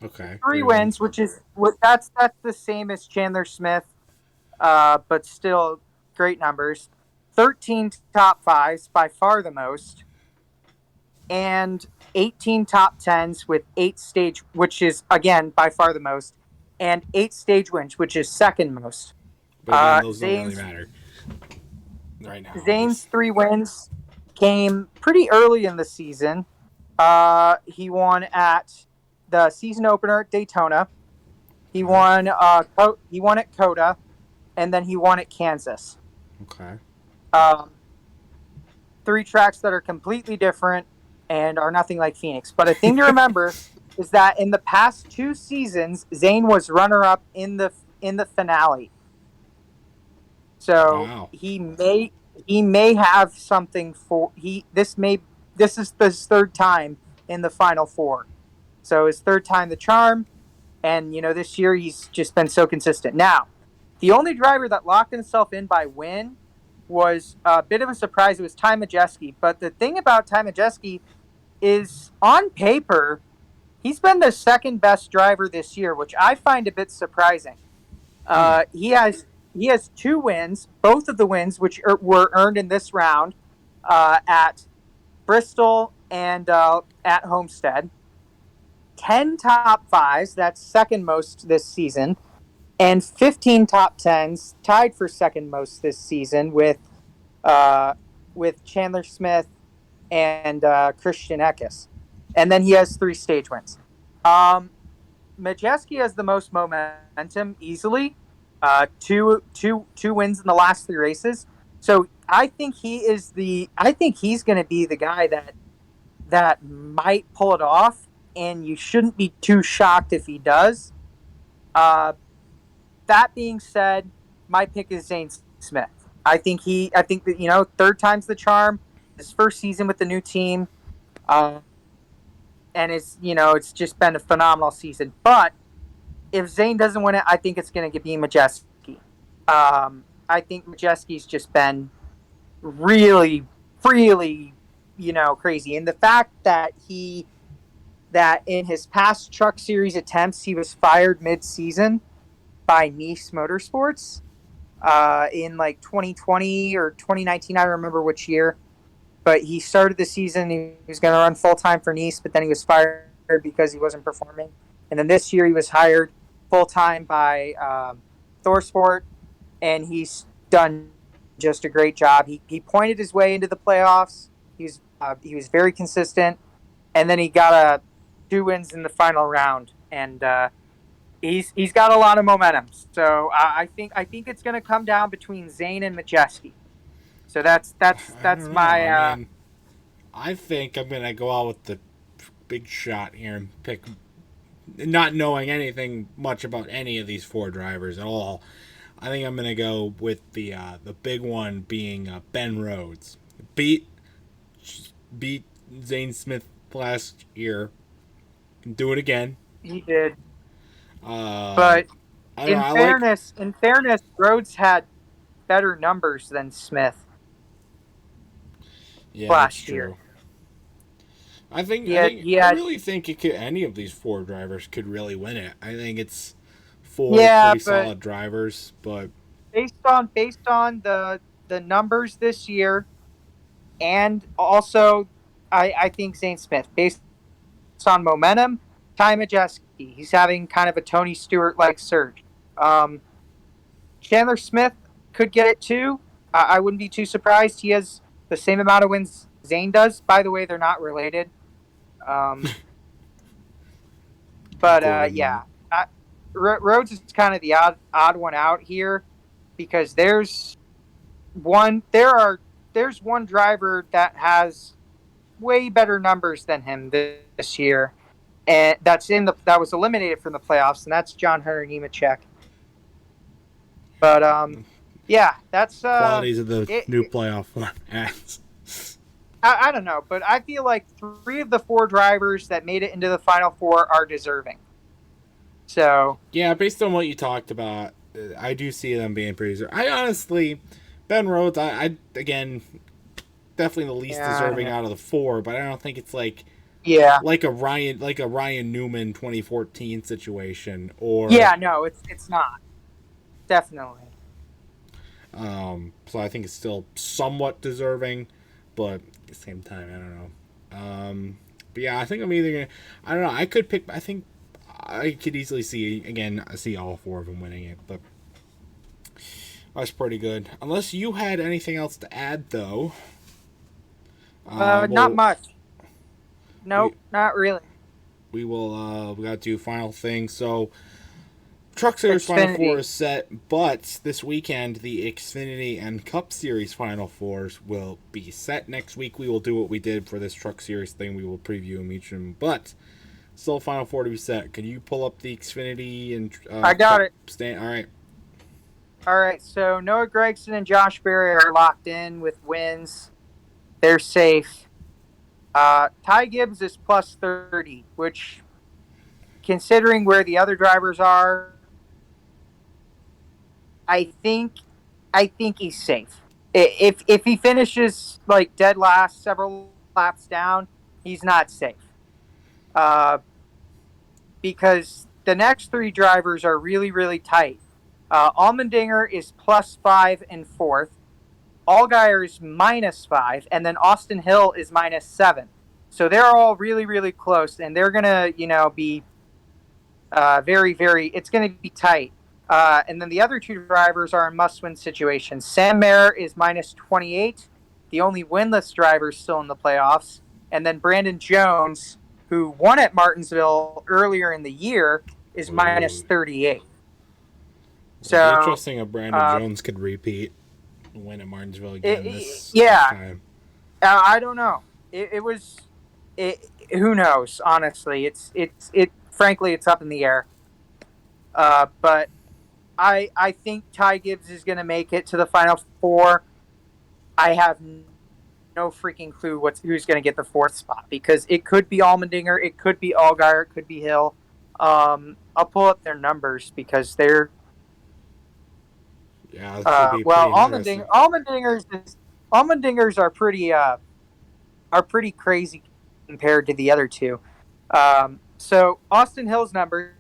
Okay. 3 wins, which is that's the same as Chandler Smith, but still great numbers. 13 top 5s, by far the most, and 18 top 10s with 8 stage, which is again by far the most, and 8 stage wins, which is second most. But again, those don't really matter right now. Zane's 3 wins came pretty early in the season. He won at the season opener at Daytona. He won. He won at Coda, and then he won at Kansas. Okay. 3 tracks that are completely different and are nothing like Phoenix. But a thing to remember is that in the past 2 seasons, Zane was runner-up in the finale. So wow. he may have something for this may this is his third time in the Final Four. So his third time the charm, and this year he's just been so consistent. Now, the only driver that locked himself in by win was a bit of a surprise. It was Ty Majeski. But the thing about Ty Majeski is, on paper, he's been the second best driver this year, which I find a bit surprising. He has 2 wins, both of the wins which were earned in this round at Bristol and at Homestead. 10 top 5s, that's second most this season, and 15 top 10s, tied for second most this season with Chandler Smith and Christian Eckes. And then he has 3 stage wins. Majeski has the most momentum easily. Two wins in the last 3 races. So I think he's going to be the guy that might pull it off, and you shouldn't be too shocked if he does. That being said, my pick is Zane Smith. I think that third time's the charm. His first season with the new team, and it's just been a phenomenal season. But if Zane doesn't win it, I think it's going to be Majeski. I think Majeski's just been really, really, crazy. And the fact that in his past Truck Series attempts, he was fired mid-season by Nice Motorsports in like 2020 or 2019. I don't remember which year. But he started the season, he was going to run full-time for Nice, but then he was fired because he wasn't performing. And then this year he was hired full-time by ThorSport, and he's done just a great job. He pointed his way into the playoffs. He was very consistent, and then he got 2 wins in the final round, and he's got a lot of momentum. So I think it's going to come down between Zane and Majeski. So that's my. I think I'm gonna go out with the big shot here and pick, not knowing anything much about any of these 4 drivers at all. I think I'm gonna go with the big one being Ben Rhodes. Beat Zane Smith last year. Can do it again. He did. But in fairness, Rhodes had better numbers than Smith. Yeah, last that's true. year. I really think any of these 4 drivers could really win it. I think it's 4 pretty solid drivers, but based on the numbers this year, and also I think Zane Smith, based on momentum, Ty Majeski, he's having kind of a Tony Stewart-like surge. Chandler Smith could get it too. I wouldn't be too surprised. He has the same amount of wins Zane does. By the way, they're not related. But yeah, Rhodes is kind of the odd one out here, because there's one driver that has way better numbers than him this year, and that was eliminated from the playoffs, and that's John Hunter Nemechek. But yeah, that's qualities of the new playoff formats. I don't know, but I feel like 3 of the 4 drivers that made it into the Final Four are deserving. So yeah, based on what you talked about, I do see them being pretty deserving. I honestly, Ben Rhodes, I again, definitely the least deserving out of the 4, but I don't think it's like a Ryan Newman 2014 situation, or no, it's not, definitely. So I think it's still somewhat deserving, but at the same time, I don't know. But yeah, I think I'm either gonna. I don't know. I could pick. I think I could easily see all 4 of them winning it, but that's pretty good. Unless you had anything else to add, though. Not much. Nope, not really. We will. We got to do final thing. So, Truck Series Final Four is set, but this weekend the Xfinity and Cup Series Final Fours will be set. Next week we will do what we did for this Truck Series thing. We will preview them each of them, but still Final Four to be set. Can you pull up the Xfinity and I got it. Stand. All right. So Noah Gragson and Josh Berry are locked in with wins. They're safe. Ty Gibbs is plus 30, which, considering where the other drivers are, I think he's safe. If he finishes like dead last, several laps down, he's not safe. Because the next three drivers are really, really tight. Allmendinger is plus 5 in fourth. Allgaier is minus 5, and then Austin Hill is minus 7. So they're all really, really close, and they're gonna, be very, very. It's gonna be tight. And then the other two drivers are in must-win situations. Sam Mayer is minus 28, the only winless driver still in the playoffs, and then Brandon Jones, who won at Martinsville earlier in the year, is minus 38. So So, interesting if Brandon Jones could repeat and win at Martinsville again this yeah, time. I don't know. It was. Who knows? Honestly, frankly, it's up in the air. But I think Ty Gibbs is going to make it to the Final Four. I have no freaking clue who's going to get the fourth spot, because it could be Allmendinger, it could be Allgaier, it could be Hill. I'll pull up their numbers because they're Allmendingers are pretty crazy compared to the other two. So Austin Hill's numbers,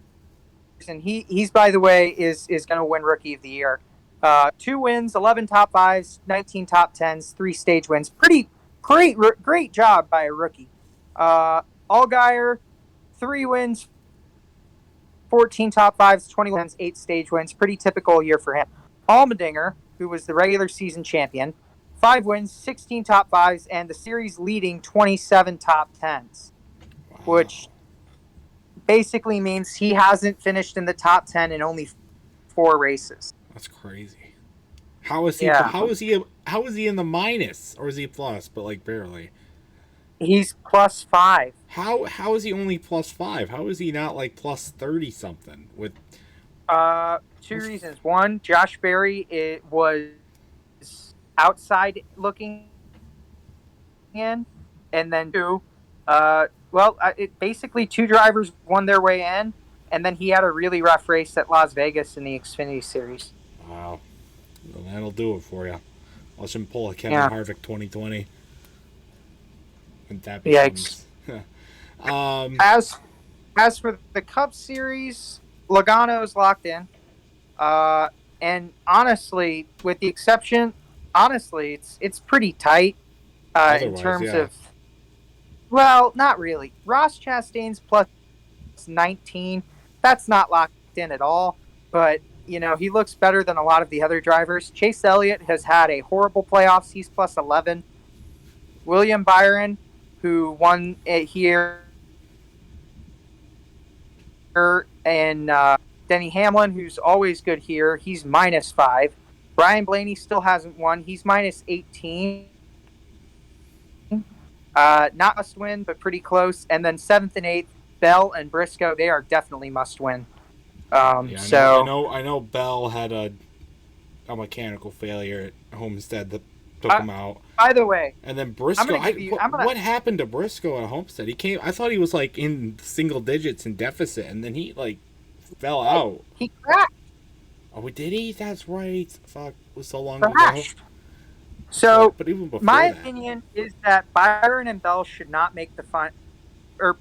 and he's by the way is going to win Rookie of the Year. 2 wins, 11 top 5s, 19 top 10s, 3 stage wins. Pretty great job by a rookie. Allgaier, 3 wins, 14 top 5s, 20 wins, 8 stage wins. Pretty typical year for him. Allmendinger, who was the regular season champion, 5 wins, 16 top 5s, and the series leading 27 top 10s, which basically means he hasn't finished in the top 10 in only 4 races. That's crazy. How is he? Yeah. How is he in the minus, or is he plus? But like barely. He's plus 5. How is he only plus 5? How is he not like plus 30 something? With 2 reasons. One, Josh Berry was outside looking in, and then 2, basically 2 drivers won their way in, and then he had a really rough race at Las Vegas in the Xfinity Series. Wow. Well, that'll do it for you. Watch him pull a Kevin Harvick 2020. And that becomes... As for the Cup Series, Logano's locked in. And honestly, with the exception... Honestly, it's pretty tight in terms of... Well, not really. Ross Chastain's plus 19. That's not locked in at all. But, he looks better than a lot of the other drivers. Chase Elliott has had a horrible playoffs. He's plus 11. William Byron, who won it here, and Denny Hamlin, who's always good here, he's minus 5. Brian Blaney still hasn't won. He's minus 18. Not must win, but pretty close. And then 7th and 8th, Bell and Briscoe, they are definitely must win. I know Bell had a mechanical failure at Homestead that took him out. By the way, and then Briscoe, what happened to Briscoe at Homestead? I thought he was like in single digits in deficit, and then he like fell out. He crashed. Oh, did he? That's right. Fuck, it was so long ago. So, but even before my opinion is that Byron and Bell should not make the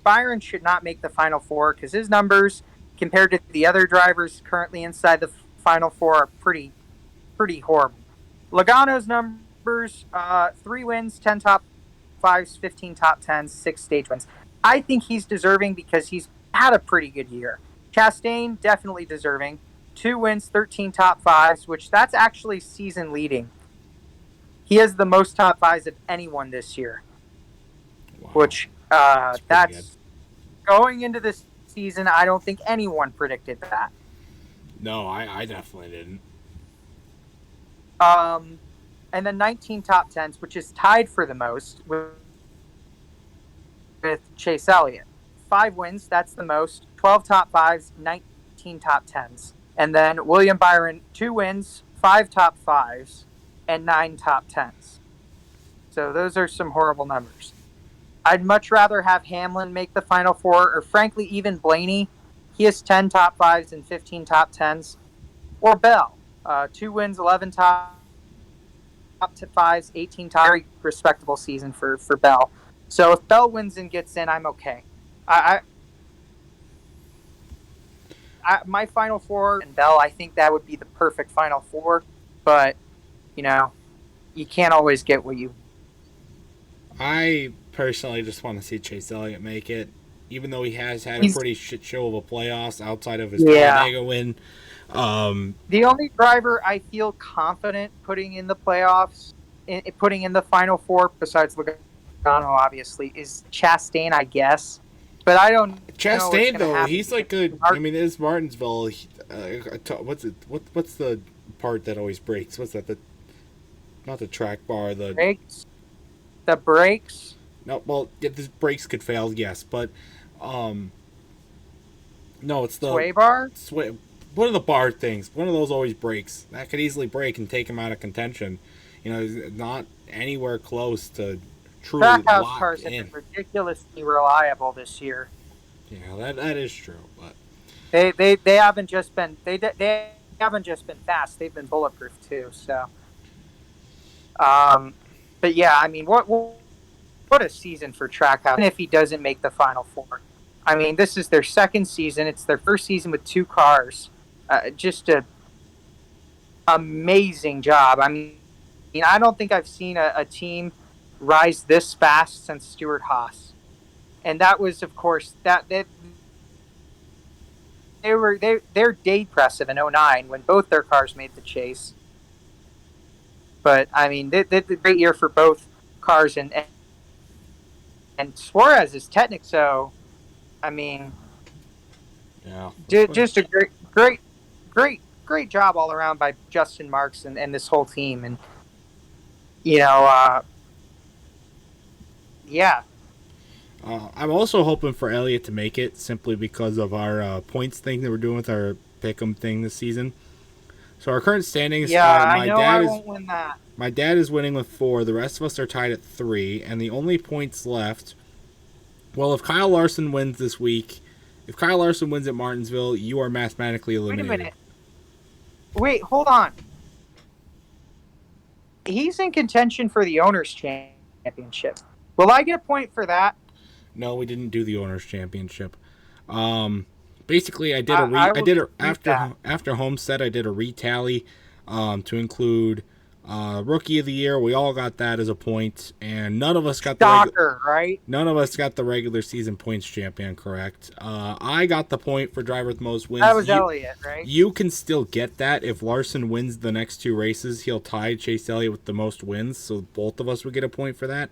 Byron should not make the Final Four, because his numbers compared to the other drivers currently inside the Final Four are pretty horrible. Logano's numbers: 3 wins, 10 top 5s, 15 top 10s, 6 stage wins. I think he's deserving because he's had a pretty good year. Chastain, definitely deserving. 2 wins, 13 top 5s, which that's actually season leading. He has the most top 5s of anyone this year. Wow. Which that's going into this season, I don't think anyone predicted that. No, I definitely didn't. And then 19 top 10s, which is tied for the most with Chase Elliott. 5 wins, that's the most. 12 top 5s, 19 top 10s. And then William Byron, 2 wins, 5 top 5s, and 9 top 10s. So those are some horrible numbers. I'd much rather have Hamlin make the Final Four, or frankly, even Blaney. He has 10 top fives and 15 top tens. Or Bell. 2 wins, 11 top fives, 18 top. Very respectable season for Bell. So if Bell wins and gets in, I'm okay. My Final Four and Bell, I think that would be the perfect Final Four. But, you can't always get what you. I personally just want to see Chase Elliott make it, even though he has had a pretty shit show of a playoffs outside of his Talladega win. The only driver I feel confident putting in the playoffs, putting in the Final Four, besides Logano, obviously, is Chastain, I guess. But I don't. Chastain though, he's like good. I mean, it's Martinsville. What's it? What's the part that always breaks? What's that? Not the track bar. The brakes. The brakes. No, well, the brakes could fail, yes, but no, it's the sway bar. One of the bar things. One of those always breaks. That could easily break and take him out of contention. Not anywhere close to truly Trackhouse cars have been ridiculously reliable this year. Yeah, that is true, but they haven't just been they haven't just been fast. They've been bulletproof too. So, but yeah, I mean, what a season for Trackhouse. Even if he doesn't make the Final Four, I mean, this is their second season. It's their first season with 2 cars. Just a amazing job. I mean, I don't think I've seen a team rise this fast since Stewart Haas, and that was, of course, they're day impressive in 2009 when both their cars made the chase. But I mean, they a great year for both cars, and Suarez is technic, so I mean, yeah, just a great job all around by Justin Marks and this whole team, and yeah. I'm also hoping for Elliott to make it simply because of our points thing that we're doing with our pick'em thing this season. So our current standings. Yeah, I know I won't win that. My dad is winning with 4. The rest of us are tied at 3, and the only points left. Well, if Kyle Larson wins this week, if Kyle Larson wins at Martinsville, you are mathematically eliminated. Wait a minute. Wait, hold on. He's in contention for the Owners' Championship. Will I get a point for that? No, we didn't do the Owners' Championship. Basically, I did after Homestead. I did a retally to include Rookie of the Year. We all got that as a point, and none of us got right? None of us got the regular season points champion correct. I got the point for driver with most wins. That was Elliott, right? You can still get that if Larson wins the next 2 races. He'll tie Chase Elliott with the most wins, so both of us would get a point for that.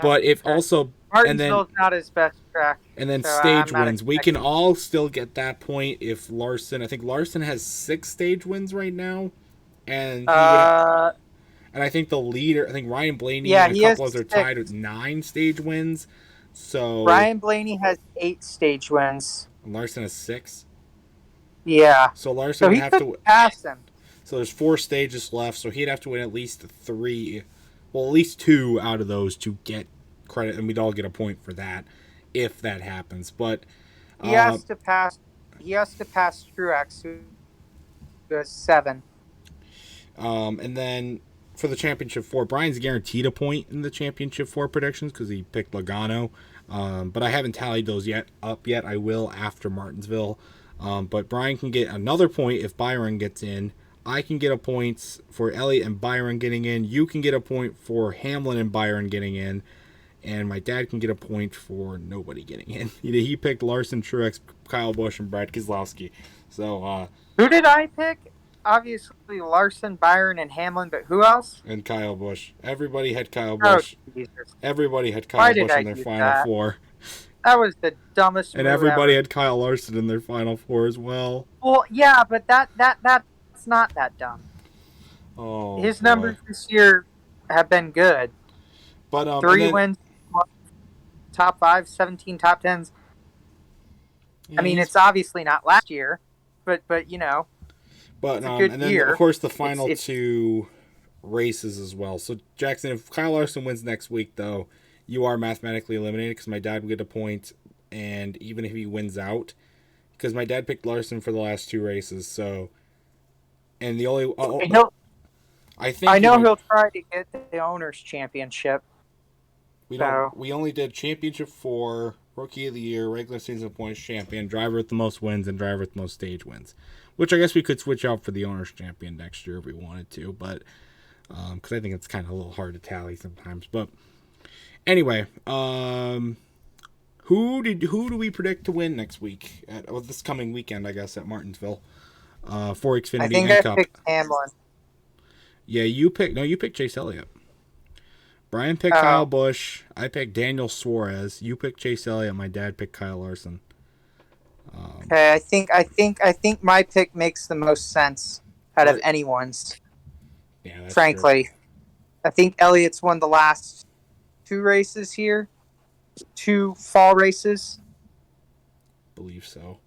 But if also Martinsville's not his best track, and then so stage wins, we can all still get that point if Larson. I think Larson has 6 stage wins right now, and I think the leader. I think Ryan Blaney and a couple others are tied with 9 stage wins. So Ryan Blaney has 8 stage wins. And Larson has 6. Yeah. So Larson would have to pass him. So there's 4 stages left. So he'd have to win at least 3. Well, at least 2 out of those to get credit, and we'd all get a point for that if that happens. But he has to pass. He has to pass Truex, who has 7. And then for the championship 4, Brian's guaranteed a point in the championship 4 predictions because he picked Logano. But I haven't tallied those yet. I will after Martinsville. But Brian can get another point if Byron gets in. I can get a point for Elliott and Byron getting in. You can get a point for Hamlin and Byron getting in. And my dad can get a point for nobody getting in. He picked Larson, Truex, Kyle Busch, and Brad Keselowski. So, who did I pick? Obviously Larson, Byron, and Hamlin, but who else? And Kyle Busch. Everybody had Kyle Busch. Oh, everybody had Kyle Busch in their Final Four. That was the dumbest and everybody ever. Had Kyle Larson in their Final Four as well. Well, yeah, but that's not that dumb. Oh, his numbers this year have been good. But 3 wins, top 5, 17 top 10s. Yeah, I mean, it's obviously not last year, but But it's a good and then year. of course the final 2 races as well. So Jackson, if Kyle Larson wins next week, though, you are mathematically eliminated because my dad will get a point, and even if he wins out, because my dad picked Larson for the last 2 races, so and the only I think I know he'll try to get the owners championship. we only did championship for rookie of the year, regular season points champion, driver with the most wins, and driver with the most stage wins. Which I guess we could switch out for the owners champion next year if we wanted to, but because I think it's kind of a little hard to tally sometimes. But anyway, who do we predict to win next week this coming weekend? I guess at Martinsville for Xfinity I think and I Cup. picked Hamlin. Yeah, you picked Chase Elliott. Brian picked Kyle Busch. I picked Daniel Suarez. You picked Chase Elliott. My dad picked Kyle Larson. Okay, I think my pick makes the most sense out of anyone's. Yeah, that's frankly, true. I think Elliott's won the last 2 races here, 2 fall races. Believe so.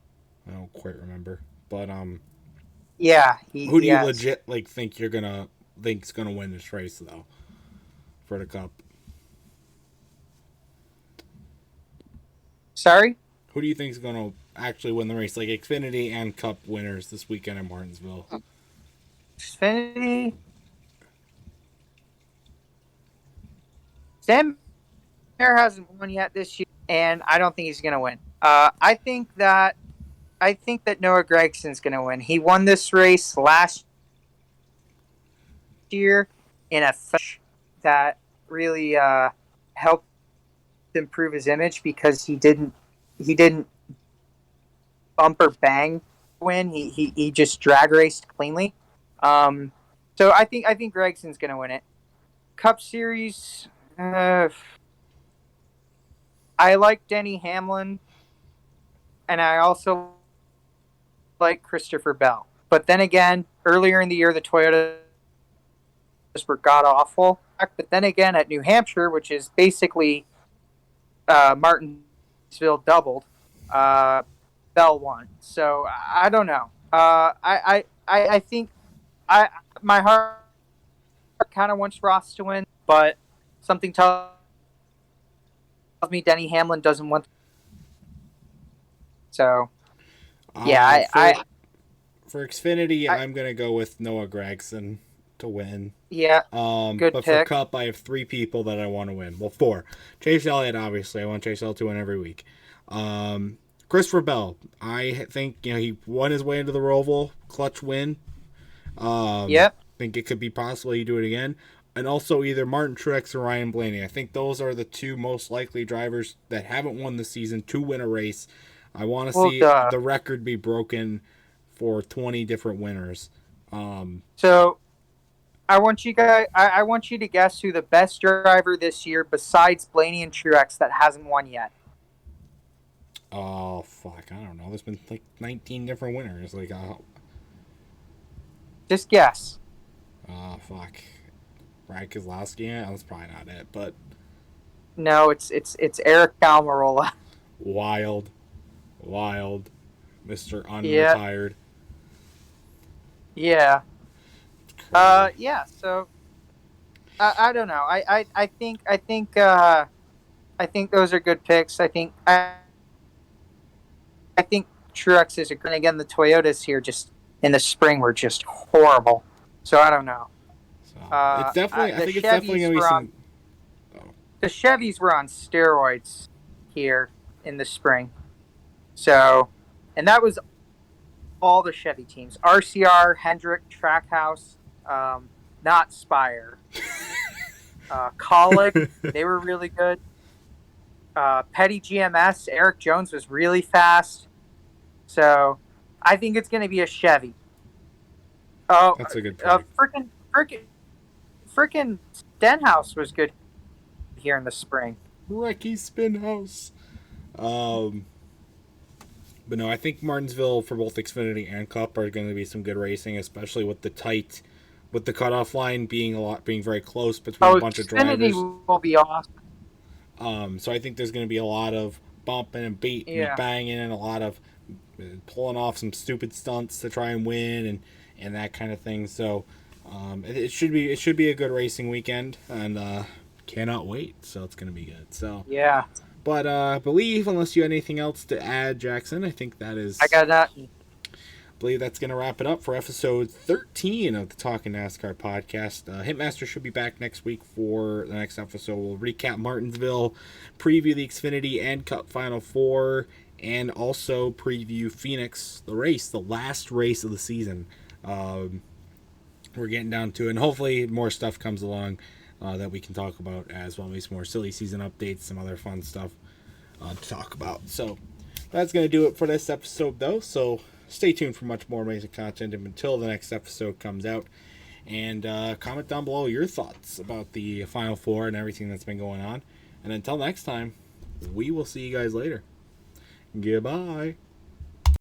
I don't quite remember, but yeah. Who do you legit think think's gonna win this race though, for the Cup? Sorry. Who do you think's gonna actually win the race, like Xfinity and Cup winners this weekend in Martinsville? Xfinity. Sam Mayer hasn't won yet this year, and I don't think he's going to win. I think that Noah Gregson's going to win. He won this race last year in a finish that really helped improve his image because he didn't bumper bang win. He just drag raced cleanly. So I think Gregson's going to win it. Cup Series. I like Denny Hamlin, and I also like Christopher Bell. But then again, earlier in the year, the Toyotas were god awful. But then again, at New Hampshire, which is basically Martinsville doubled, Bell won. So I don't know. I think my heart kind of wants Ross to win, but something tells me Denny Hamlin doesn't want. So, yeah, for Xfinity, I'm gonna go with Noah Gragson to win. Yeah, good but pick. For Cup, I have 3 people that I want to win. Well, 4. Chase Elliott, obviously, I want Chase Elliott to win every week. Christopher Bell, I think he won his way into the Roval, clutch win. Yep. I think it could be possible he do it again. And also either Martin Truex or Ryan Blaney. I think those are the 2 most likely drivers that haven't won the season to win a race. I want to see the record be broken for 20 different winners. So I want you guys. I want you to guess who the best driver this year besides Blaney and Truex that hasn't won yet. Oh fuck! I don't know. There's been 19 different winners. Just guess. Oh fuck! Brad Keselowski. Yeah, that's probably not it. But no, it's Eric Almirola. Wild, Mr. Unretired. Yeah. Yeah. So I don't know. I think those are good picks. I think Truex is and again the Toyotas here just in the spring were just horrible. So I don't know. So it's definitely. I think it's definitely gonna be some. The Chevys were on steroids here in the spring. So, and that was all the Chevy teams: RCR, Hendrick, Trackhouse, not Spire, Colic. They were really good. Petty GMS. Eric Jones was really fast. So, I think it's going to be a Chevy. Oh, that's a good pick. Frickin' Stenhouse was good here in the spring. Recky Spinhouse. But no, I think Martinsville for both Xfinity and Cup are going to be some good racing, especially with the cutoff line being very close between a bunch of drivers. Xfinity will be awesome. So I think there's going to be a lot of bumping and beating and banging and a lot of pulling off some stupid stunts to try and win and that kind of thing. So It should be a good racing weekend, and cannot wait. So it's gonna be good. So Yeah, but I believe, unless you had anything else to add, Jackson, I think that is. I got that. Believe that's going to wrap it up for episode 13 of the Talking NASCAR podcast. Hitmaster should be back next week for the next episode. We'll recap Martinsville, preview the Xfinity and Cup Final Four, and also preview Phoenix, the race, the last race of the season. We're getting down to it, and hopefully more stuff comes along that we can talk about as well. Maybe some more silly season updates, some other fun stuff to talk about. So that's going to do it for this episode, though. So stay tuned for much more amazing content until the next episode comes out. And comment down below your thoughts about the Final Four and everything that's been going on. And until next time, we will see you guys later. Goodbye.